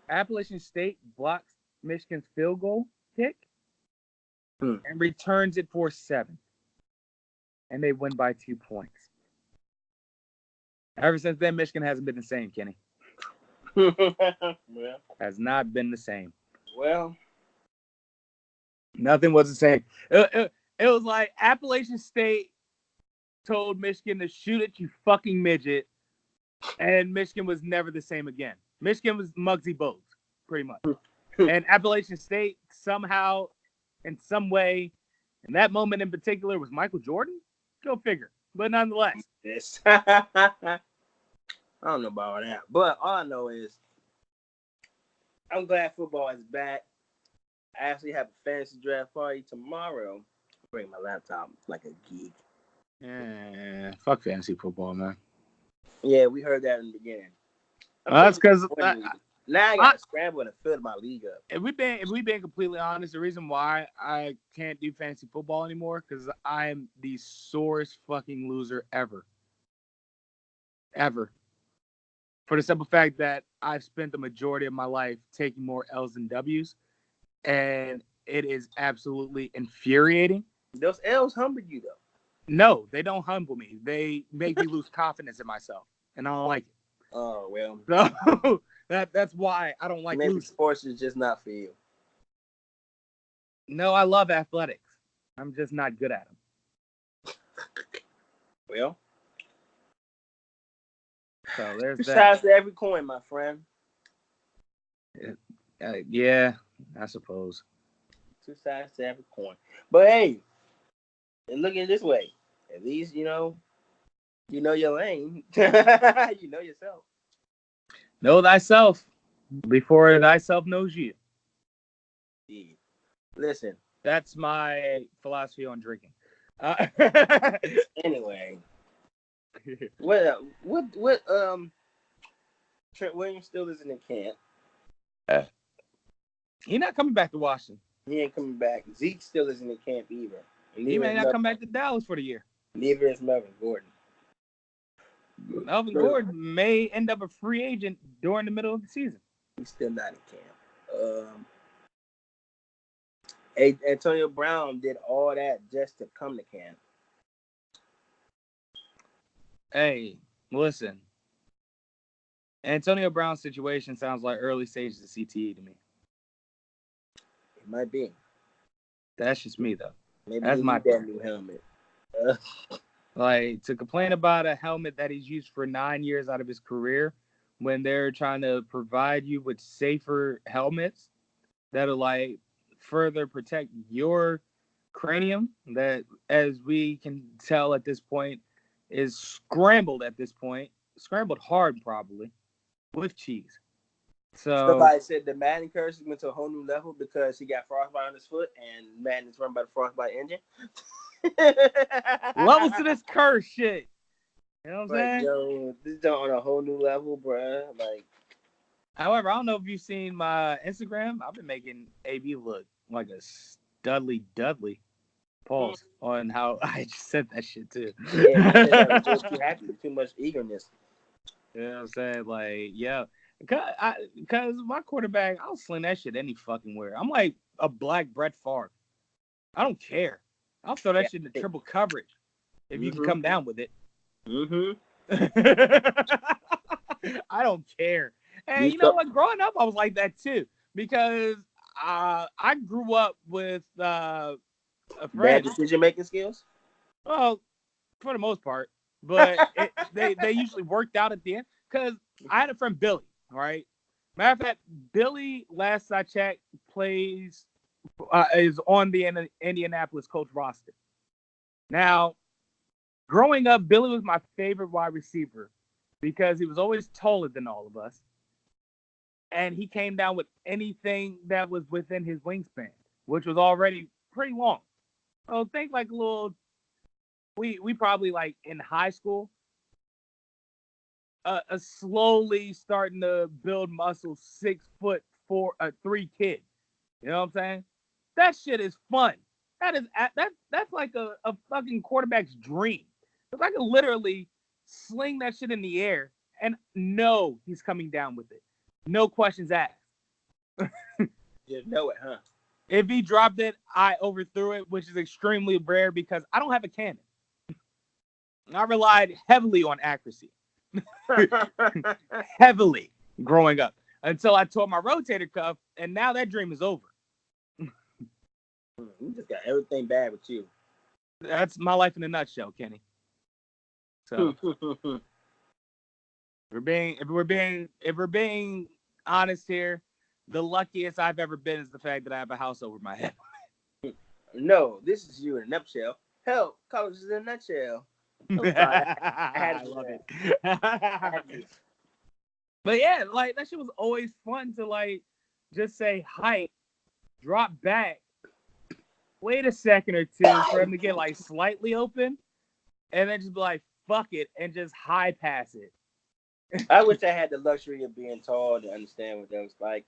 Appalachian State blocks Michigan's field goal kick and returns it for 7. And they win by 2 points. Ever since then, Michigan hasn't been the same, Kenny. Well, has not been the same. Well, nothing was the same. It was like Appalachian State told Michigan to shoot at you fucking midget, and Michigan was never the same again. Michigan was Muggsy Bogues, pretty much. And Appalachian State somehow, in some way, in that moment in particular, was Michael Jordan? Go figure. But nonetheless. Yes. I don't know about all that. But all I know is I'm glad football is back. I actually have a fantasy draft party tomorrow. I'll bring my laptop like a geek. Yeah, fuck fantasy football, man. Yeah, we heard that in the beginning. That's because now I got to scramble and fill my league up. If we being completely honest, the reason why I can't do fantasy football anymore because I am the sorest fucking loser ever. Ever. For the simple fact that I've spent the majority of my life taking more L's than W's, and it is absolutely infuriating. Those L's humble you, though. No, they don't humble me. They make me lose confidence in myself, and I don't like it. Oh, well. So that's why I don't like maybe losing. Sports is just not for you. No, I love athletics. I'm just not good at them. Well. So there's two sides to every coin, my friend. Yeah, I suppose. 2 sides to every coin. But hey, and look at it this way. At least, you know your lane. You know yourself. Know thyself before thyself knows you. Yeah. Listen. That's my philosophy on drinking. Anyway. What Trent Williams still isn't in camp. He's not coming back to Washington. He ain't coming back. Zeke still isn't in camp either. He may not come back to Dallas for the year. Neither is Melvin Gordon. Melvin Gordon may end up a free agent during the middle of the season. He's still not in camp. Antonio Brown did all that just to come to camp. Hey, listen. Antonio Brown's situation sounds like early stages of CTE to me. It might be. That's just me, though. Maybe that's my that new helmet. Like, to complain about a helmet that he's used for 9 years out of his career when they're trying to provide you with safer helmets that'll, like, further protect your cranium that, as we can tell at this point, is scrambled hard probably, with cheese. So somebody said the Madden curse went to a whole new level because he got frostbite on his foot and Madden is run by the frostbite engine. Levels to this curse shit. You know what I'm saying? Yo, this is on a whole new level, bruh. Like, however, I don't know if you've seen my Instagram. I've been making AB look like a Studley Dudley. Pause on how I just said that shit too. Yeah, that was too happy, too much eagerness. You know what I'm saying? Like, yeah. Because my quarterback, I'll sling that shit any fucking where. I'm like a black Brett Favre. I don't care. I'll throw that shit in the triple coverage if you can come down with it. I don't care. And you know what? Growing up, I was like that too. Because I grew up with a friend. Bad decision-making skills? Well, for the most part. But they usually worked out at the end. Because I had a friend, Billy, right? Matter of fact, Billy, last I checked, is on the Indianapolis coach roster. Now, growing up, Billy was my favorite wide receiver because he was always taller than all of us. and he came down with anything that was within his wingspan, which was already pretty long. So think like a little. We probably like in high school, a slowly starting to build muscle 6'4", 3 kid. You know what I'm saying? That shit is fun. That's like a fucking quarterback's dream. Because I can literally sling that shit in the air and know he's coming down with it. No questions asked. Just know it, huh? If he dropped it, I overthrew it, which is extremely rare because I don't have a cannon. I relied heavily on accuracy. Heavily growing up until I tore my rotator cuff, and now that dream is over. You just got everything bad with you. That's my life in a nutshell, Kenny. So if we're being honest here, the luckiest I've ever been is the fact that I have a house over my head. No, this is you in a nutshell. Hell, college is in a nutshell. I love it. But yeah, like that shit was always fun to like just say hike, drop back, wait a second or two for him to get like slightly open, and then just be like, fuck it, and just high pass it. I wish I had the luxury of being tall to understand what that was like.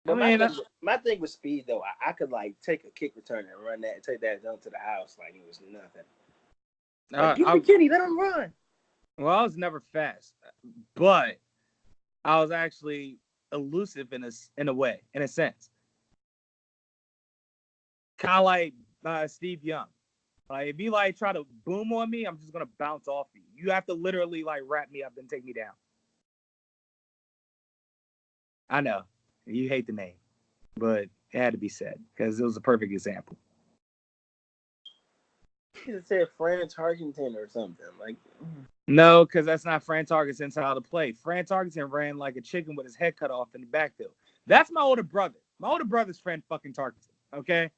But my thing with speed though, I could like take a kick return and run that and take that jump to the house like it was nothing. Like, give me Kenny, let him run. Well, I was never fast, but I was actually elusive in a way, in a sense. Kind of like Steve Young. Like if you like try to boom on me, I'm just gonna bounce off you. You have to literally like wrap me up and take me down. I know you hate the name, but it had to be said because it was a perfect example. You could have said Fran Tarkenton or something like. No, because that's not Fran Tarkenton's style to play. Fran Tarkenton ran like a chicken with his head cut off in the backfield. That's my older brother. My older brother's Fran fucking Tarkenton. Okay.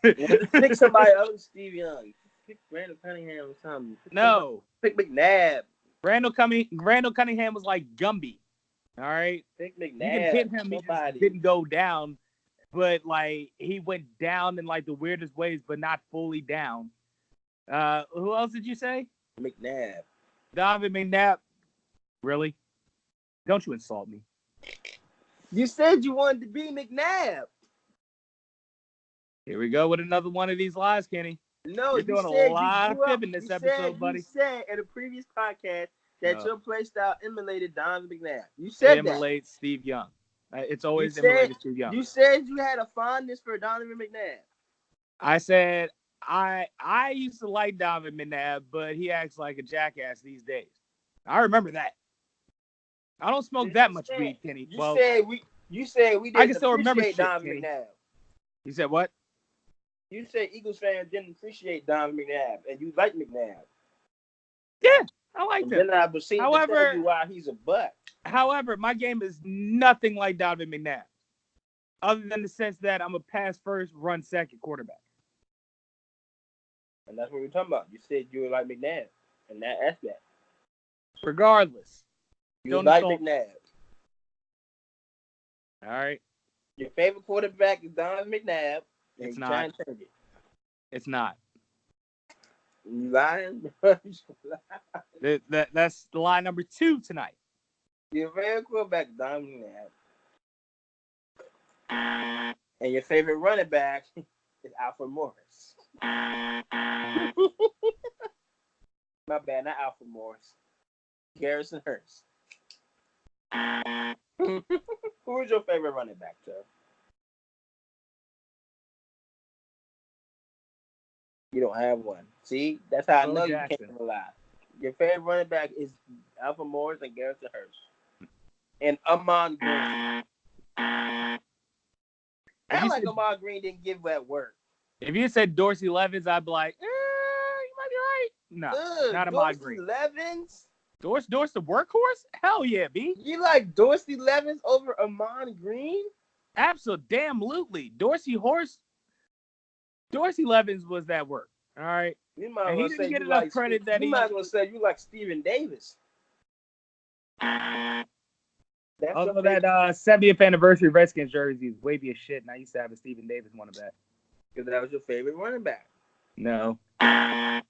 Pick somebody other than Steve Young. Pick Randall Cunningham or something. No. Pick McNabb. Randall Cunningham was like Gumby. All right. Pick McNabb. You can hit him. He just didn't go down. But like he went down in like the weirdest ways, but not fully down. Who else did you say? McNabb. Donovan McNabb. Really? Don't you insult me. You said you wanted to be McNabb. Here we go with another one of these lies, Kenny. No, you're doing a lot of fibbing this episode, buddy. You said in a previous podcast that your play style emulated Donovan McNabb. You said emulates Steve Young. It's always emulated Steve Young. You said you had a fondness for Donovan McNabb. I said I used to like Donovan McNabb, but he acts like a jackass these days. I remember that. I don't smoke that much weed, Kenny. You said we didn't I can still remember Donovan McNabb. You said what? You said Eagles fans didn't appreciate Donovan McNabb, and you like McNabb. Yeah, I like him. Then I proceeded to tell you why he's a butt. However, my game is nothing like Donovan McNabb, other than the sense that I'm a pass first, run second quarterback. And that's what we're talking about. You said you were like McNabb in that aspect. Regardless. You like McNabb. All right. Your favorite quarterback is Donovan McNabb. It's not. It's not. You lying? That's lie number 2 tonight. Your favorite quarterback is Donovan McNabb. And your favorite running back is Alfred Morris. My bad, not Alfred Morris. Garrison Hurst. Who is your favorite running back, sir? You don't have one. See, that's how I know you can't lie. Your favorite running back is Alfred Morris and Garrison Hurst. And Ahman Green. I like Ahman Green didn't give that work. If you said Dorsey Levens, I'd be like, you might be right. No, not Ahman Green. Dorsey Levens? Dorsey the workhorse? Hell yeah, B. You like Dorsey Levens over Ahman Green? Absolutely. Dorsey Levens was that work. All right. You might he didn't get enough credit that you might as well say you like Stephen Davis. That's your Also, favorite. that 70th anniversary Redskins jersey is wavy as shit, and I used to have a Stephen Davis one of that. Because that was your favorite running back. No. Oh, I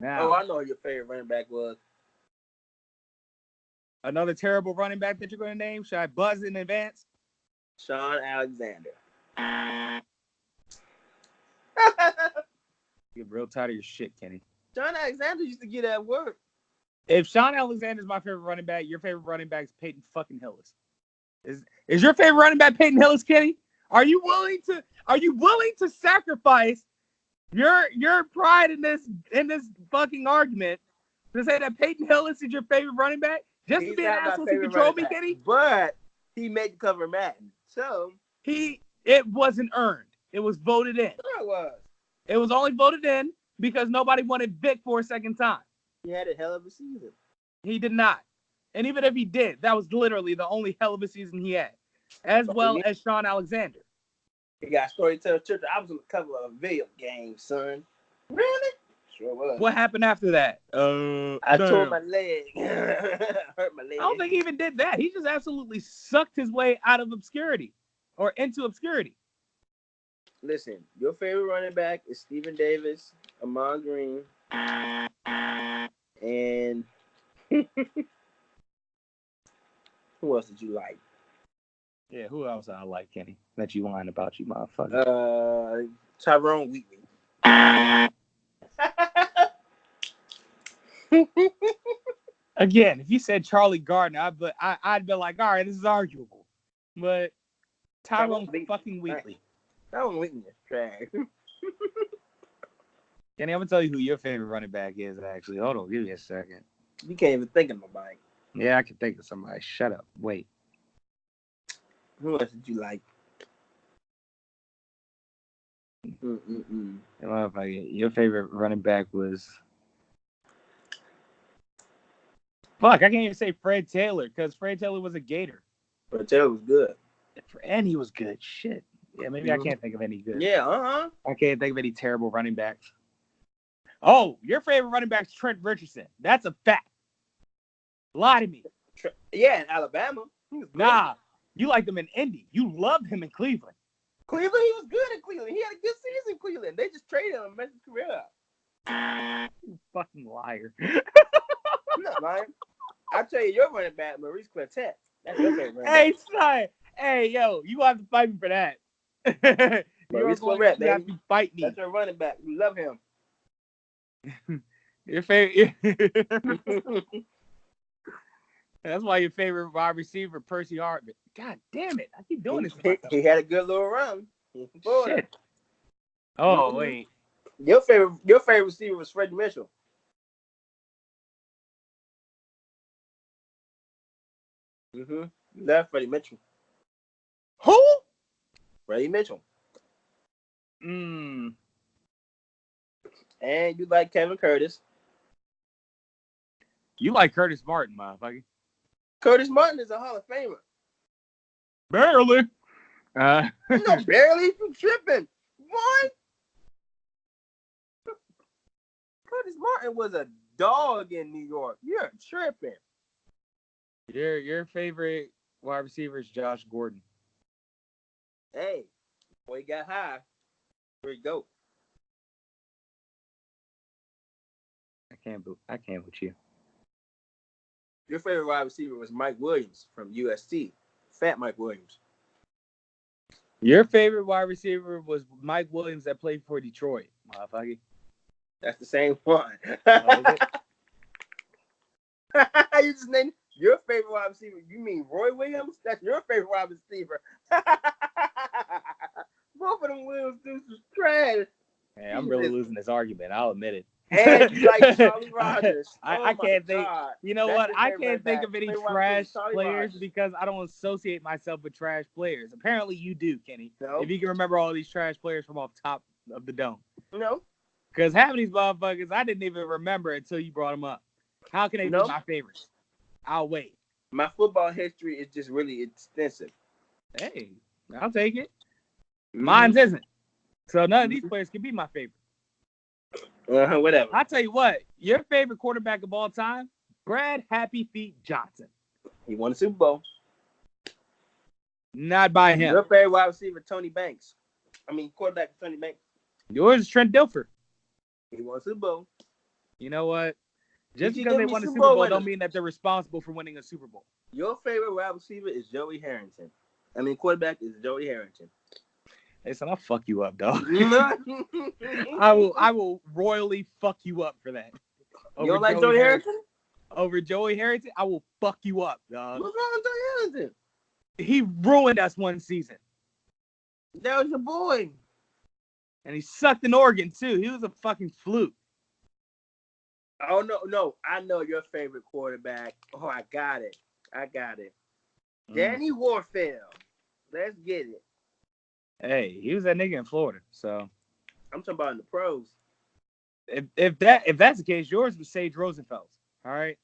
know who your favorite running back was. Another terrible running back that you're going to name? Should I buzz in advance? Sean Alexander. You're real tired of your shit, Kenny. Sean Alexander used to get at work. If Sean Alexander's my favorite running back, your favorite running back is Peyton fucking Hillis. Is your favorite running back Peyton Hillis, Kenny? Are you willing to sacrifice your pride in this fucking argument to say that Peyton Hillis is your favorite running back? Just to be an asshole to control me, Kenny? But he made the cover of Madden. So it wasn't earned. It was voted in. Sure it was. It was only voted in because nobody wanted Vic for a second time. He had a hell of a season. He did not. And even if he did, that was literally the only hell of a season he had. As well as Sean Alexander. He got Storyteller Church. I was on the cover of a video game, son. Really? Sure was. What happened after that? I tore my leg. Hurt my leg. I don't think he even did that. He just absolutely sucked his way out of obscurity or into obscurity. Listen, your favorite running back is Stephen Davis, Amon Green, and who else did you like? Yeah, who else I like, Kenny? That you lying about, you motherfucker. Tyrone Wheatley. Again, if you said Charlie Gardner, I'd be like, all right, this is arguable. But Tyrone fucking Wheatley. Tyrone Wheatley is trash. Kenny, I'm going to tell you who your favorite running back is, actually. Hold on, give me a second. You can't even think of nobody. Yeah, I can think of somebody. Shut up. Wait. Who else did you like? Your favorite running back was... Fuck, I can't even say Fred Taylor because Fred Taylor was a Gator. Fred Taylor was good. And he was good. Shit. Yeah, maybe I can't think of any good. Yeah, I can't think of any terrible running backs. Oh, your favorite running back's Trent Richardson. That's a fact. Lie to me. Yeah, in Alabama. Nah, you liked him in Indy. You loved him in Cleveland. Cleveland, he was good in Cleveland. He had a good season in Cleveland. They just traded him and messed his career up. You fucking liar. I'm not lying. I'll tell you your running back, Maurice Clintet. That's your favorite running Hey, back. son. Hey, yo, you have to fight me for that. Maurice Clintet, you have to fight me. That's your running back. You love him. Your favorite. That's why your favorite wide receiver, Percy Hartman. God damn it. I keep doing this. He had a good little run. Shit. Oh, wait. Your favorite receiver was Freddie Mitchell. Love Freddie Mitchell. Who? Freddie Mitchell. Mm. And you like Kevin Curtis. You like Curtis Martin, motherfucker. Curtis Martin is a Hall of Famer. Barely. No, barely. You tripping. What? Curtis Martin was a dog in New York. You're tripping. Your favorite wide receiver is Josh Gordon. Hey, boy, he got high. Here you go. I can't with you. Your favorite wide receiver was Mike Williams from USC. Fat Mike Williams. Your favorite wide receiver was Mike Williams that played for Detroit, motherfucker. That's the same one. Oh, You just named your favorite wide receiver. You mean Roy Williams? That's your favorite wide receiver. Both of them Williams dudes was trash. Hey, I'm really losing this argument. I'll admit it. And you like Charlie Rogers. I can't think. You know what? I can't think of any trash players Rogers. because I don't associate myself with trash players. Apparently, you do, Kenny. No. If you can remember all these trash players from off top of the dome. No. Because half of these motherfuckers, I didn't even remember until you brought them up. How can they be my favorites? I'll wait. My football history is just really extensive. Hey, I'll take it. Mine's isn't. So none of these players can be my favorite. Whatever. I'll tell you what. Your favorite quarterback of all time, Brad Happy Feet Johnson. He won the Super Bowl. Not by him. Your favorite wide receiver, Tony Banks. Quarterback Tony Banks. Yours is Trent Dilfer. He won Super Bowl. You know what? Just You because they give me won a Super Super Bowl Bowl don't winners. mean that they're responsible for winning a Super Bowl. Your favorite wide receiver is Joey Harrington. Quarterback is Joey Harrington. Listen, I'll fuck you up, dog. I will royally fuck you up for that. You don't like Joey Harrington? Over Joey Harrington, I will fuck you up, dog. What's wrong with Joey Harrington? He ruined us one season. That was your boy. And he sucked an organ, too. He was a fucking fluke. Oh, no. I know your favorite quarterback. Oh, I got it. Danny Warfield. Let's get it. Hey, he was that nigga in Florida, so. I'm talking about in the pros. If that's the case, yours was Sage Rosenfeld. All right?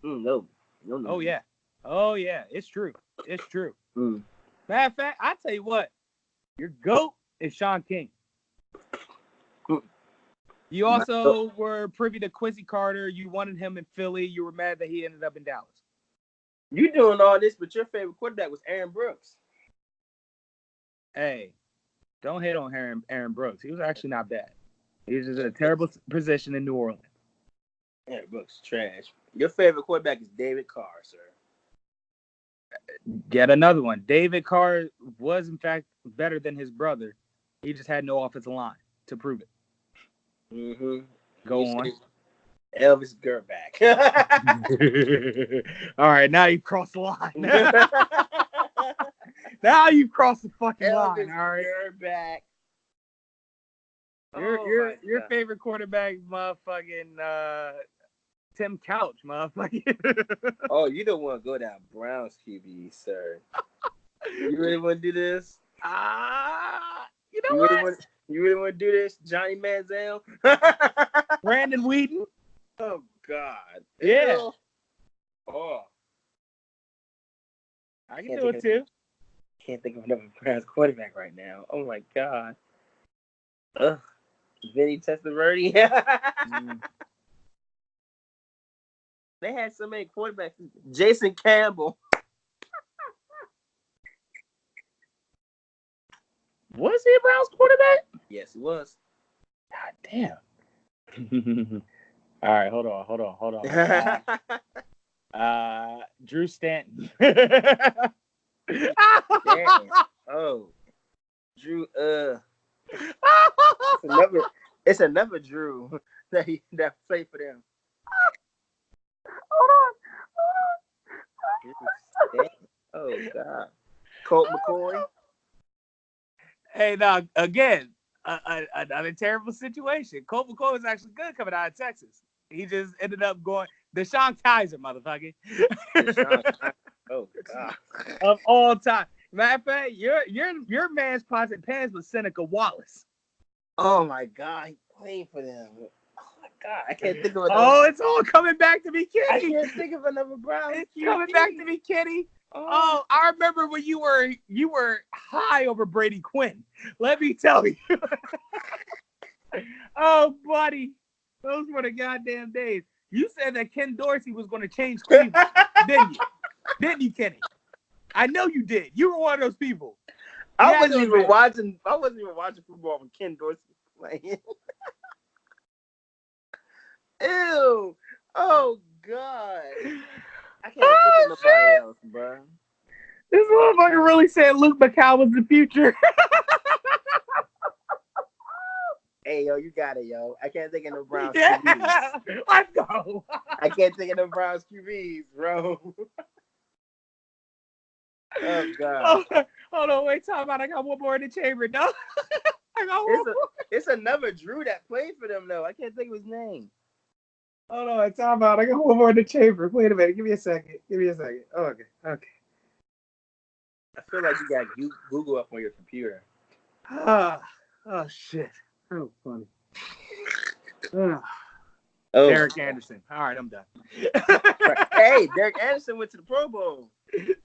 No. Oh, yeah. It's true. Matter of fact, I tell you what. Your GOAT is Sean King. You also were privy to Quincy Carter. You wanted him in Philly. You were mad that he ended up in Dallas. You doing all this, but your favorite quarterback was Aaron Brooks. Hey, don't hate on Aaron Brooks. He was actually not bad. He was just in a terrible position in New Orleans. Aaron Brooks is trash. Your favorite quarterback is David Carr, sir. Get another one. David Carr was, in fact, better than his brother. He just had no offensive line to prove it. Mm-hmm. Go on. Elvis Gerback. All right, now you've crossed the line. Now you've crossed the fucking line. All right. Gerback. Your favorite quarterback, motherfucking Tim Couch, motherfucking. Oh, you don't want to go down Browns QB, sir. You really want to do this? You know what? You really want to do this, Johnny Manziel? Brandon Whedon. Oh God. Yeah. Ew. Oh. I can do it too. Can't think of another Browns quarterback right now. Oh my God. Ugh. Vinny Testaverde. They had so many quarterbacks. Jason Campbell. Was he a Browns quarterback? Yes, he was. God damn. All right, hold on. Drew Stanton. Damn. Oh. Drew, it's another Drew that played for them. Hold on. Oh God. Colt McCoy. Hey, now again, another terrible situation. Colt McCoy was actually good coming out of Texas. He just ended up going Deshaun Kaiser, motherfucker. Oh God. Of all time. Matter of fact, your man's pots and pans was Seneca Wallace. Oh my God, he played for them. Oh my God, I can't think of another. Oh, it's all coming back to me, Kenny. I can't think of another Brown. It's coming back to me, Kenny. Oh, I remember when you were high over Brady Quinn. Let me tell you. Oh, buddy, those were the goddamn days. You said that Ken Dorsey was going to change Cleveland, didn't you? Didn't you, Kenny? I know you did. You were one of those people. I wasn't even watching football when Ken Dorsey was playing. Ew. Oh God. I can't think of nobody else, bro. This motherfucker really said Luke McCow was the future. Hey, yo, you got it, yo. I can't think of no Browns Yeah. QBs. Let's go. I can't think of no Browns QBs, bro. Oh God. Hold on, wait, talk about I got one more in the chamber, no? I got one more. It's another Drew that played for them, though. I can't think of his name. Hold on, talk about I got one more in the chamber. Wait a minute, give me a second. Oh, okay. I feel like you got Google up on your computer. Oh shit. Oh, funny. Oh. Derek Anderson. All right, I'm done. Hey, Derek Anderson went to the Pro Bowl.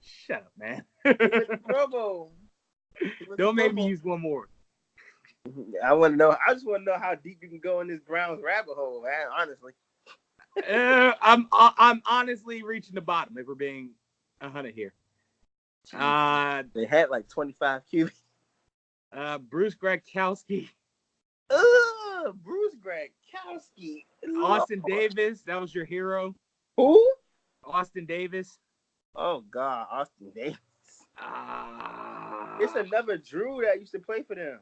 Shut up, man. He went to the Pro Bowl. Don't make me use one more. I want to know. I just want to know how deep you can go in this Browns rabbit hole, man. Honestly. I'm honestly reaching the bottom. If we're being 100 here. They had like 25 QB. Bruce Gradkowski. Bruce Gradkowski. Austin Davis, that was your hero. Who? Austin Davis. Oh God, Austin Davis. It's another Drew that used to play for them.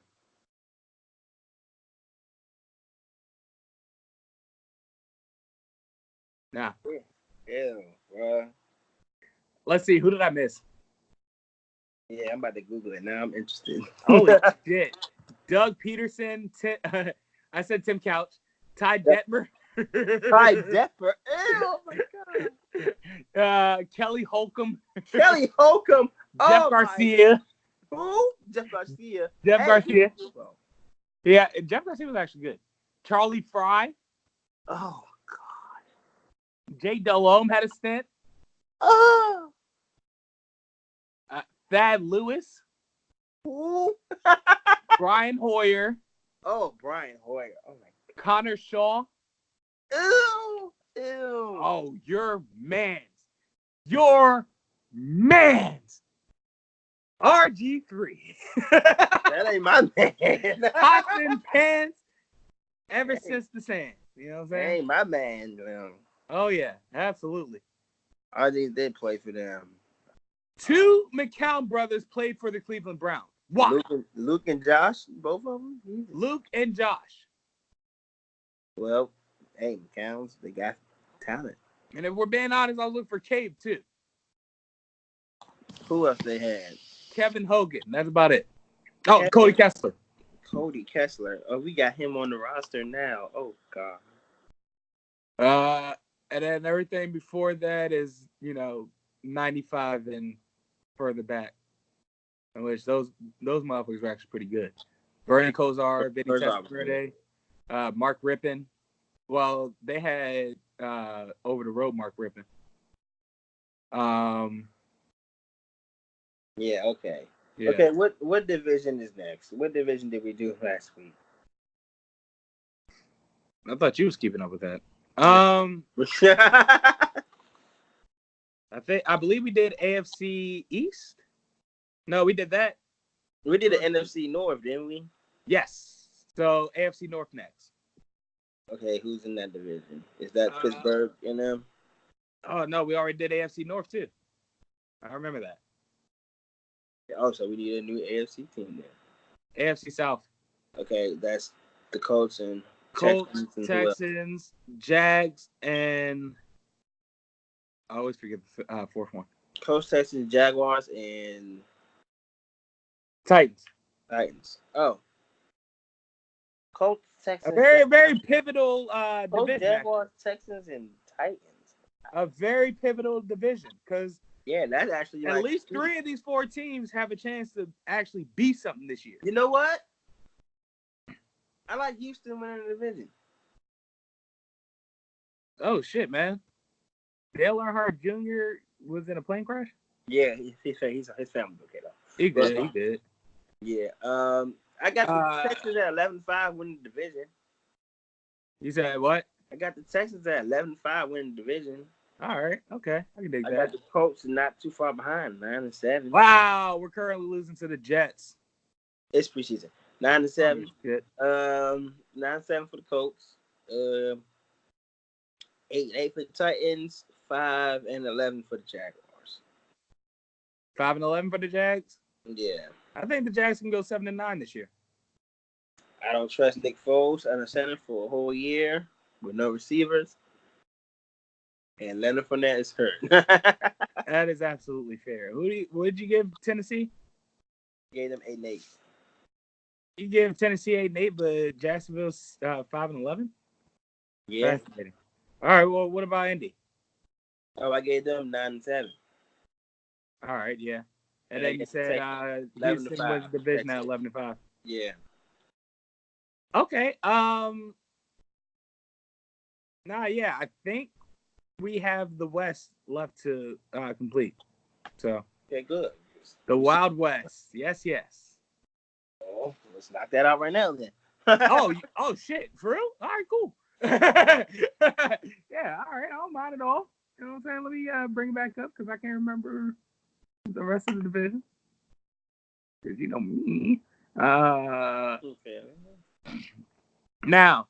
Nah. Ew, bro. Let's see. Who did I miss? Yeah, I'm about to Google it now. I'm interested. Holy shit. Doug Peterson. I said Tim Couch. Ty Detmer. Ty Detmer. Ew, oh my God. Kelly Holcomb. Kelly Holcomb. Jeff Garcia. Who? Jeff Garcia. Garcia. Yeah, Jeff Garcia was actually good. Charlie Fry. Oh, God. Jay Delhomme had a stint. Oh. Thad Lewis. Who? Brian Hoyer. Oh, Brian Hoyer. Oh, my God. Connor Shaw. Ew. Ew. Oh, your mans. Your mans. RG3. That ain't my man. Pots and pans ever since the sand. You know what I'm saying? That ain't my man. Oh, yeah. Absolutely. RG did play for them. 2 McCown brothers played for the Cleveland Browns. Why? Luke and Josh, both of them? Jesus. Luke and Josh. Well, hey, McCowns, they got talent. And if we're being honest, I'll look for Cave, too. Who else they had? Kevin Hogan. That's about it. Oh, Cody Kessler. Cody Kessler. Oh, we got him on the roster now. Oh, God. And then everything before that is, 95 and further back. In which those motherfuckers were actually pretty good. Vernon Kozar, Vinny Testaverde, Mark Rippon. Well, they had over the road Mark Rippon. Yeah, okay. Yeah. Okay, what division is next? What division did we do last week? I thought you was keeping up with that. I believe we did AFC East. No, we did that. We did the NFC North, didn't we? Yes. So AFC North next. Okay, who's in that division? Is that Pittsburgh in them? Oh no, we already did AFC North too. I remember that. Oh, so we need a new AFC team then. AFC South. Okay, that's the Colts, Texans, Jags, and I always forget the fourth one. Colts, Texans, Jaguars, and Titans. Oh. Colts, Texans. A very, very pivotal Colts, division. Jaguars, Texans, and Titans. A very pivotal division because that's actually at least 3 of these 4 teams have a chance to actually be something this year. You know what? I like Houston winning the division. Oh shit, man! Dale Earnhardt Jr. was in a plane crash. Yeah, his family's okay though. He did. Yeah. I got the Texans at 11-5 winning the division. You said what? I got the Texans at 11-5 winning the division. All right, okay, I can dig that. I got the Colts not too far behind, 9-7. Wow, we're currently losing to the Jets. It's preseason. 9-7. Good. 9-7 for the Colts. 8-8 for the Titans. 5-11 for the Jaguars. 5-11 for the Jags. Yeah. I think the Jags can go 7-9 this year. I don't trust Nick Foles at a center for a whole year with no receivers. And Leonard Fournette is hurt. That is absolutely fair. What did you give Tennessee? Gave them 8-8. You gave Tennessee 8-8, but Jacksonville's 5-11? Yeah. Fascinating. All right, well, what about Indy? Oh, I gave them 9-7. All right, yeah. And then you said Houston was the division at 11-5. Yeah. Okay. I think we have the West left to complete. So. Okay, good. The Wild West. Yes. Oh, let's knock that out right now then. oh shit. For real? All right, cool. Yeah, all right. I don't mind at all. You know what I'm saying? Let me bring it back up because I can't remember the rest of the division. Because you know me. Okay. Now,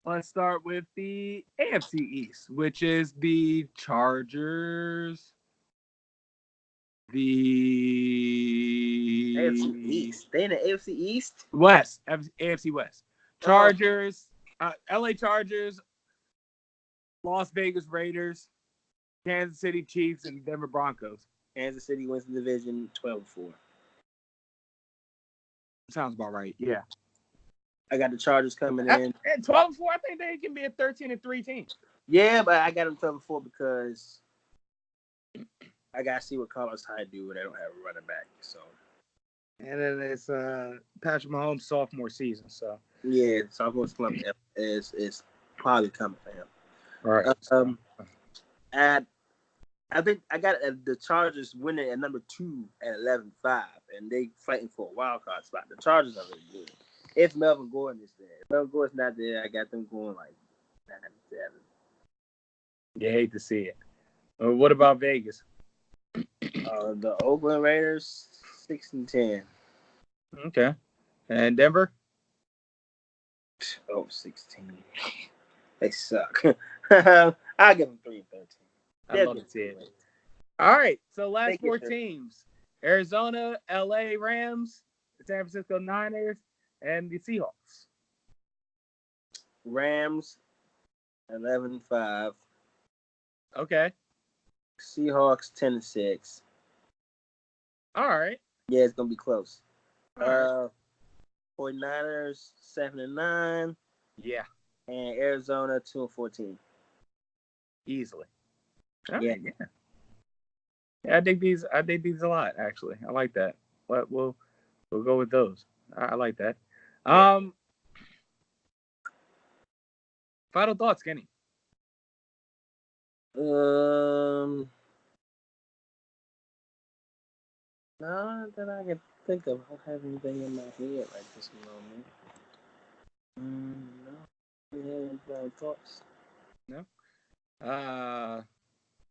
let's start with the AFC East, which is the Chargers. The AFC East. They in the AFC East? West. AFC West. Chargers. LA Chargers. Las Vegas Raiders. Kansas City Chiefs, and Denver Broncos. Kansas City wins the division 12-4. Sounds about right. Yeah. I got the Chargers coming in. At 12-4, I think they can be a 13-3 team. Yeah, but I got them 12-4 because I got to see what Carlos Hyde do when they don't have a running back. So. And then it's Patrick Mahomes' sophomore season. So. Yeah, sophomore slump is probably coming for him. All right. I think I got the Chargers winning at number 2 at 11-5, and they fighting for a wild card spot. The Chargers are really good. If Melvin Gordon is there, if Melvin Gordon's not there, I got them going like 9-7. You hate to see it. What about Vegas? The Oakland Raiders 6-10. Okay. And Denver? Oh, 16. They suck. I'll give them 3-13. I'd love to see it. All right. So last 4 teams. Arizona, LA Rams, San Francisco Niners, and the Seahawks. Rams 11-5. Okay. Seahawks 10-6. All right. Yeah, it's gonna be close. Right. 49ers 7-9. Yeah. And Arizona 2-14. Easily. Yeah. Yeah, I dig these a lot, actually. I like that. But we'll go with those. I like that. Final thoughts, Kenny. No, that I can think of. I don't have anything in my head right this moment. No. You have any final thoughts? No.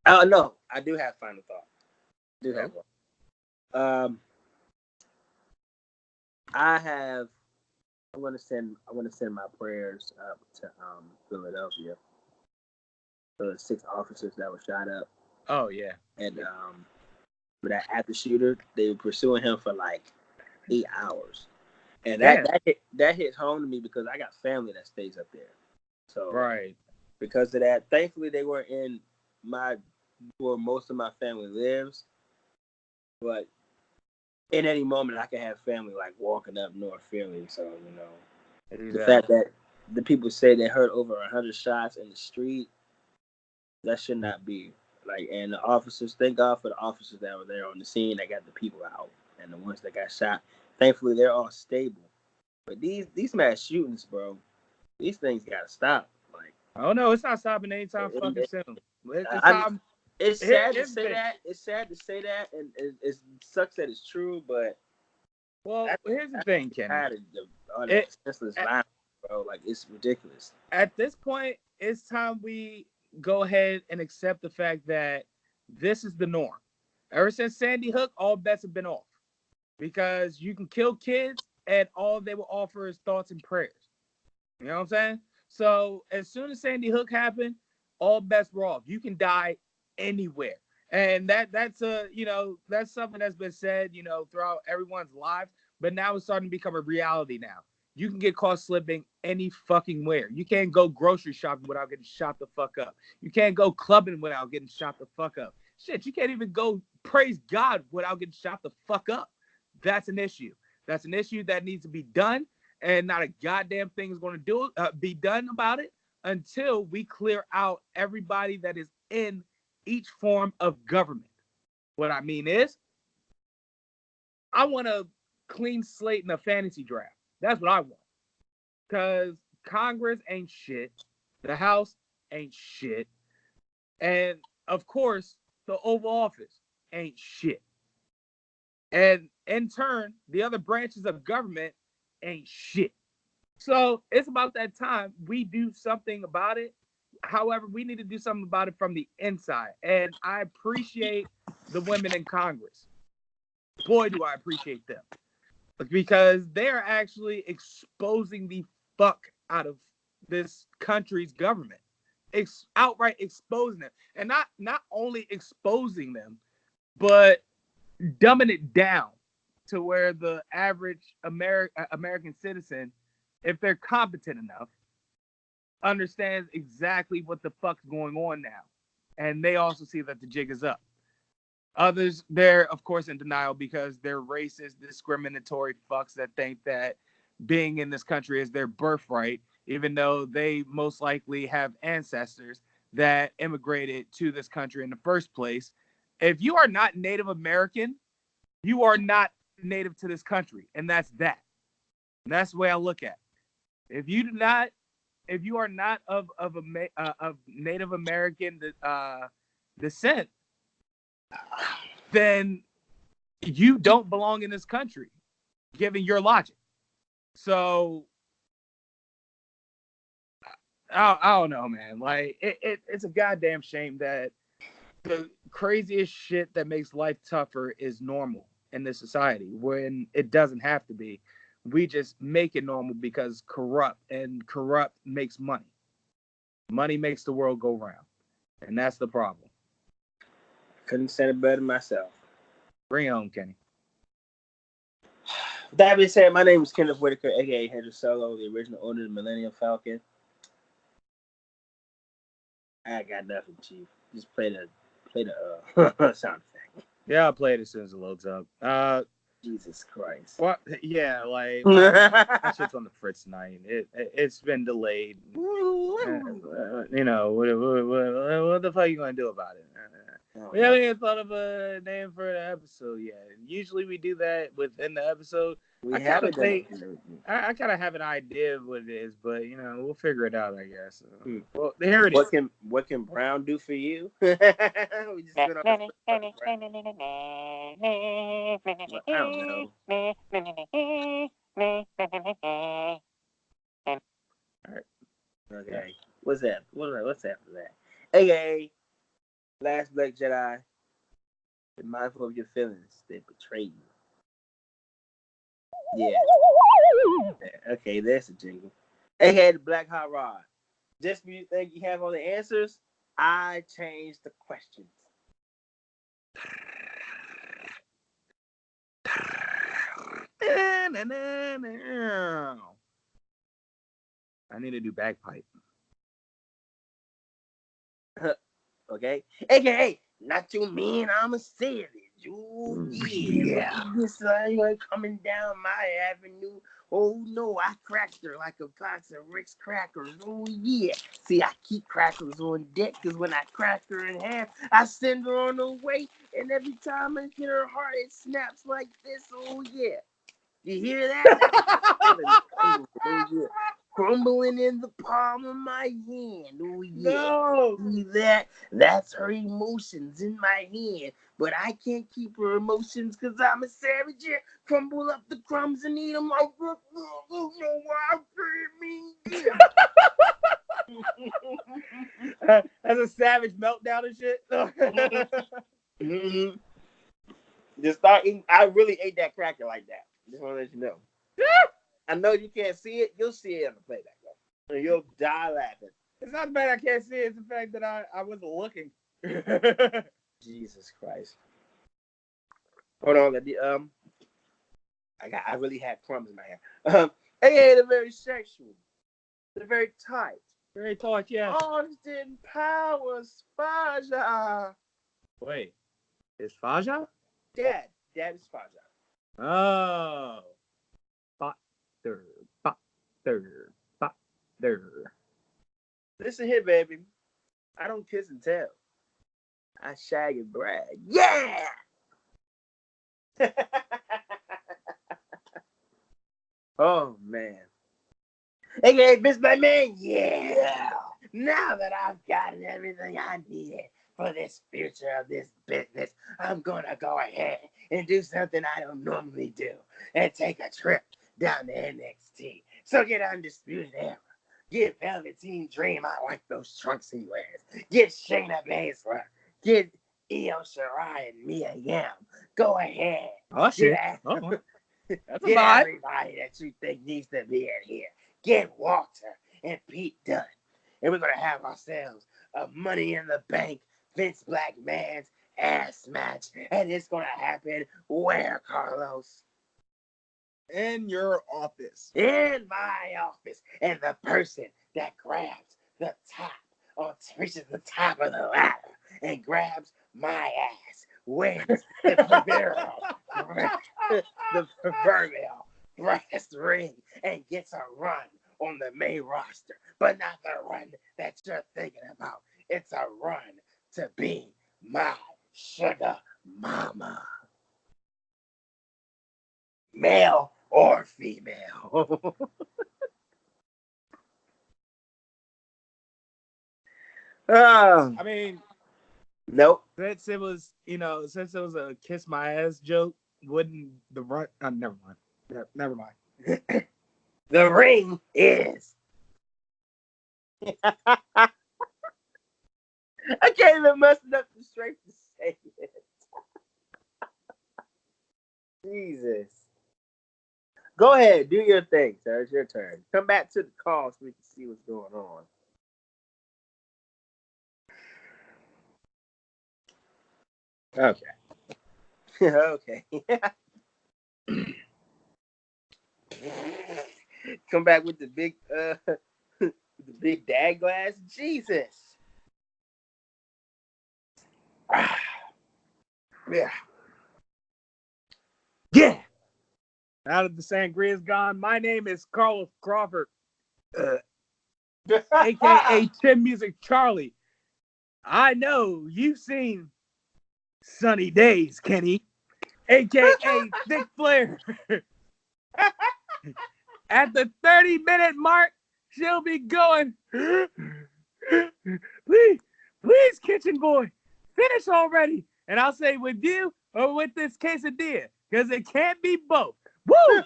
Oh no, I do have final thought. Have one. I want to send my prayers up to Philadelphia for the 6 officers that were shot up. Oh yeah. And for that after shooter, they were pursuing him for like 8 hours. And that hits home to me because I got family that stays up there. So right. Because of that, thankfully they weren't in where most of my family lives. But in any moment, I can have family like walking up North Philly. So, the fact that the people say they heard over 100 shots in the street, that should not be. And the officers, thank God for the officers that were there on the scene that got the people out. And the ones that got shot, thankfully, they're all stable. But these mass shootings, bro, these things got to stop. Oh, no, it's not stopping anytime fucking soon. It's sad to say that. It's sad to say that, and it sucks that it's true. But here's the thing, Kenny. All that senseless violence, bro. It's ridiculous. At this point, it's time we go ahead and accept the fact that this is the norm. Ever since Sandy Hook, all bets have been off because you can kill kids, and all they will offer is thoughts and prayers. You know what I'm saying? So as soon as Sandy Hook happened, all bets were off. You can die anywhere. And that's something that's been said, throughout everyone's lives, but now it's starting to become a reality now. You can get caught slipping any fucking where. You can't go grocery shopping without getting shot the fuck up. You can't go clubbing without getting shot the fuck up. Shit, you can't even go praise God without getting shot the fuck up. That's an issue. That's an issue that needs to be done. And not a goddamn thing is going to be done about it until we clear out everybody that is in each form of government. What I mean is, I want a clean slate in a fantasy draft. That's what I want. Because Congress ain't shit. The House ain't shit. And, of course, the Oval Office ain't shit. And, in turn, the other branches of government ain't shit. So it's about that time we do something about it. However, we need to do something about it from the inside. And I appreciate the women in Congress. Boy, do I appreciate them. Because they're actually exposing the fuck out of this country's government. Outright exposing them. And not only exposing them, but dumbing it down to where the average American citizen, if they're competent enough, understands exactly what the fuck's going on now. And they also see that the jig is up. Others, they're, of course, in denial because they're racist, discriminatory fucks that think that being in this country is their birthright, even though they most likely have ancestors that immigrated to this country in the first place. If you are not Native American, you are not native to this country, and that's that. And that's the way I look at it. If you are not of Native American descent, then you don't belong in this country, given your logic. So I don't know, man. Like it's a goddamn shame that the craziest shit that makes life tougher is normal in this society when it doesn't have to be. We just make it normal because corrupt makes money. Money makes the world go round. And that's the problem. Couldn't say it better myself. Bring it home, Kenny. That being said, my name is Kenneth Whitaker, aka Hendra Solo, the original owner of the Millennium Falcon. I got nothing, Chief. Just play the sound effect. Yeah, I'll play it as soon as it loads up. Jesus Christ. What? Yeah, like that shit's on the fritz tonight. It's been delayed. You know what the fuck are you gonna do about it? We haven't even thought of a name for the episode yet. Usually we do that within the episode. I kind of have an idea of what it is, but you know we'll figure it out, I guess. Well, here it is. What can Brown do for you? We just went on I don't know. All right. Okay. What's that? What's after that? AKA Last Black Jedi. Be mindful of your feelings. They betray you. Yeah. Okay, there's a jingle. AKA the Black Hot Rod. Just when you think you have all the answers, I changed the questions. I need to do bagpipe. Okay? AKA, not you mean I'm a savage. Ooh, yeah. This ain't coming down my avenue. Oh, no, I cracked her like a box of Rick's crackers. Oh, yeah. See, I keep crackers on deck because when I crack her in half, I send her on her way. And every time I hit her heart, it snaps like this. Oh, yeah. You hear that? Oh, yeah. Crumbling in the palm of my hand. Oh, yeah. No. See that? That's her emotions in my hand. But I can't keep her emotions because I'm a savage. Yeah. Crumble up the crumbs and eat them like this. You know why I That's a savage meltdown and shit. mm-hmm. Just start eating. I really ate that cracker like that. Just want to let you know. I know you can't see it. You'll see it on the playback, though. And you'll die laughing. It's not the fact I can't see it. It's the fact that I wasn't looking. Jesus Christ. Hold on. I really had crumbs in my hair. Hey, they're very sexual. They're very tight. Very tight, yeah. Austin Powers, Basha. Wait, is Faja? Dad is Faja. Oh. Butter. Listen here, baby. I don't kiss and tell. I shag and brag. Yeah! Oh, man. Hey, Miss My Man, yeah! Now that I've gotten everything I needed for this future of this business, I'm gonna go ahead and do something I don't normally do and take a trip down to NXT. So get Undisputed Era. Get Velveteen Dream. I like those trunks he wears. Get Shayna Baszler. Get Io Shirai and Mia Yim. Go ahead. Oh, shit. Get, Oh, that's a get vibe. everybody that you think needs to be in here. Get Walter and Pete Dunne. And we're going to have ourselves a Money in the Bank Vince McMahon's ass match. And it's going to happen where, Carlos? In your office. In my office. And the person that grabs the top or reaches the top of the ladder and grabs my ass wins the proverbial brass ring and gets a run on the main roster. But not the run that you're thinking about. It's a run to be my sugar mama. Male or female. I mean, nope. Since it was a kiss my ass joke, wouldn't the run? Never mind. Never mind. The ring is. I can't even muster up the strength to say it. Jesus. Go ahead, do your thing, sir. It's your turn. Come back to the call so we can see what's going on. Okay. Okay. Come back with the big dag glass. Jesus. Yeah. Yeah. Now that the sangria is gone, my name is Carlos Crawford, aka Tim Music Charlie. I know you've seen Sunny Days, Kenny, aka Thick Flair. At the 30-minute mark, she'll be going, please, kitchen boy, finish already. And I'll say, with you or with this quesadilla, because it can't be both. Woo!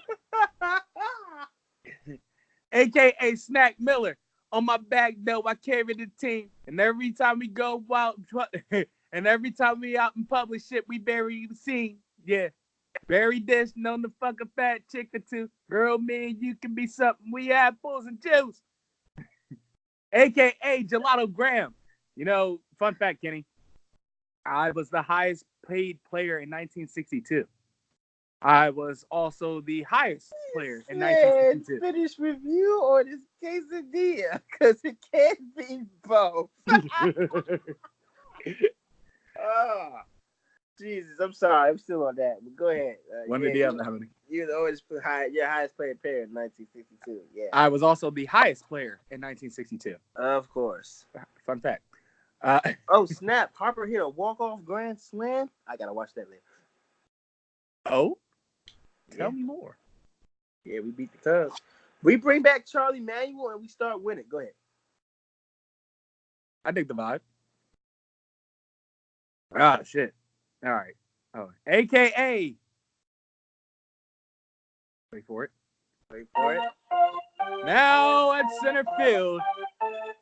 AKA Snack Miller. On my back, though, I carry the team. And every time we go out, and every time we out in public shit, we bury the scene. Yeah. Berry dish, known to fuck a fat chick or two. Girl, me and you can be something. We have pulls and juice. AKA Gelato Graham. You know, fun fact, Kenny. I was the highest paid player in 1962. I was also the highest player in 1962. Finish review or this quesadilla, because it can't be both. Oh, Jesus, I'm sorry. I'm still on that. But go ahead. One of the other, how many? You're always your highest paid player in 1962. Yeah. I was also the highest player in 1962. Of course. Fun fact. Oh, snap. Harper hit a walk-off grand slam? I got to watch that later. Oh? Tell me more. Yeah, we beat the Cubs. We bring back Charlie Manuel and we start winning. Go ahead. I dig the vibe. Ah, shit. All right. Oh, AKA. Wait for it. Now at center field,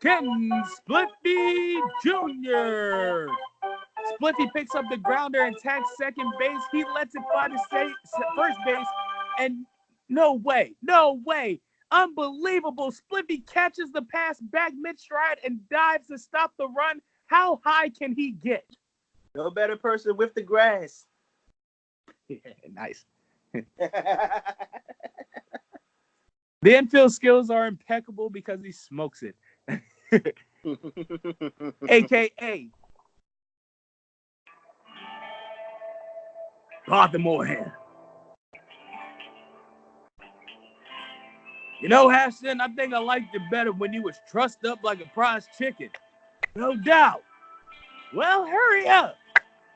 Ken Spliffy Jr. Spliffy picks up the grounder and tags second base. He lets it fly to first base, and no way. Unbelievable. Spliffy catches the pass back mid-stride and dives to stop the run. How high can he get? No better person with the grass. Yeah, nice. The infield skills are impeccable because he smokes it. AKA Baltimore Hand. You know, Ashton, I think I liked it better when you was trussed up like a prize chicken. No doubt. Well, hurry up.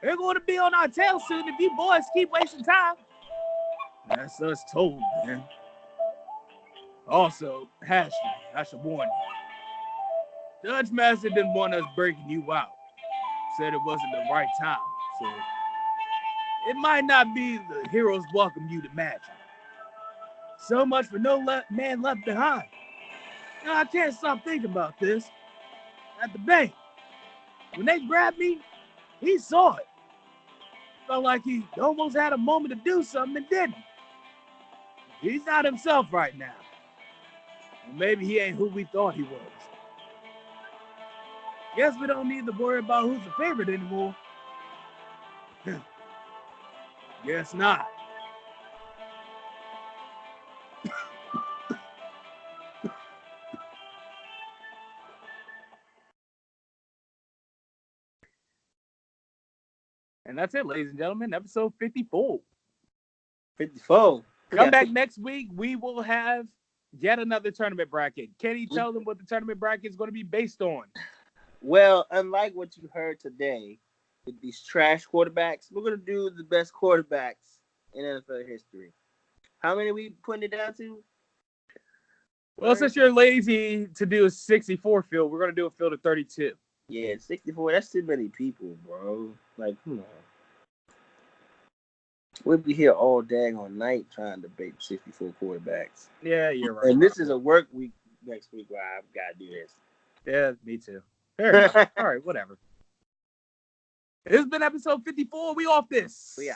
They're going to be on our tail soon if you boys keep wasting time. That's us told, man. Also, Ashton, I should warn you. Judge Master didn't want us breaking you out. Said it wasn't the right time, so it might not be the heroes welcome you to match. So much for no man left behind. Now, I can't stop thinking about this. At the bank, when they grabbed me, He saw it. Felt like he almost had a moment to do something and didn't. He's not himself right now. Or maybe he ain't who we thought he was. Guess we don't need to worry about who's the favorite anymore. Guess not. And that's it, ladies and gentlemen. Episode 54. 54. Come back next week. We will have yet another tournament bracket. Kenny, tell them what the tournament bracket is going to be based on. Well, unlike what you heard today with these trash quarterbacks, we're going to do the best quarterbacks in NFL history. How many are we putting it down to? Well, since you're lazy to do a 64 field, we're going to do a field of 32. Yeah, 64. That's too many people, bro. Like, come on. We'll be here all dang on night trying to debate 64 quarterbacks. Yeah, you're right. And this is a work week next week where I've got to do this. Yeah, me too. Fair enough. All right, whatever. This has been episode 54. We off this. Yeah.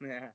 Yeah.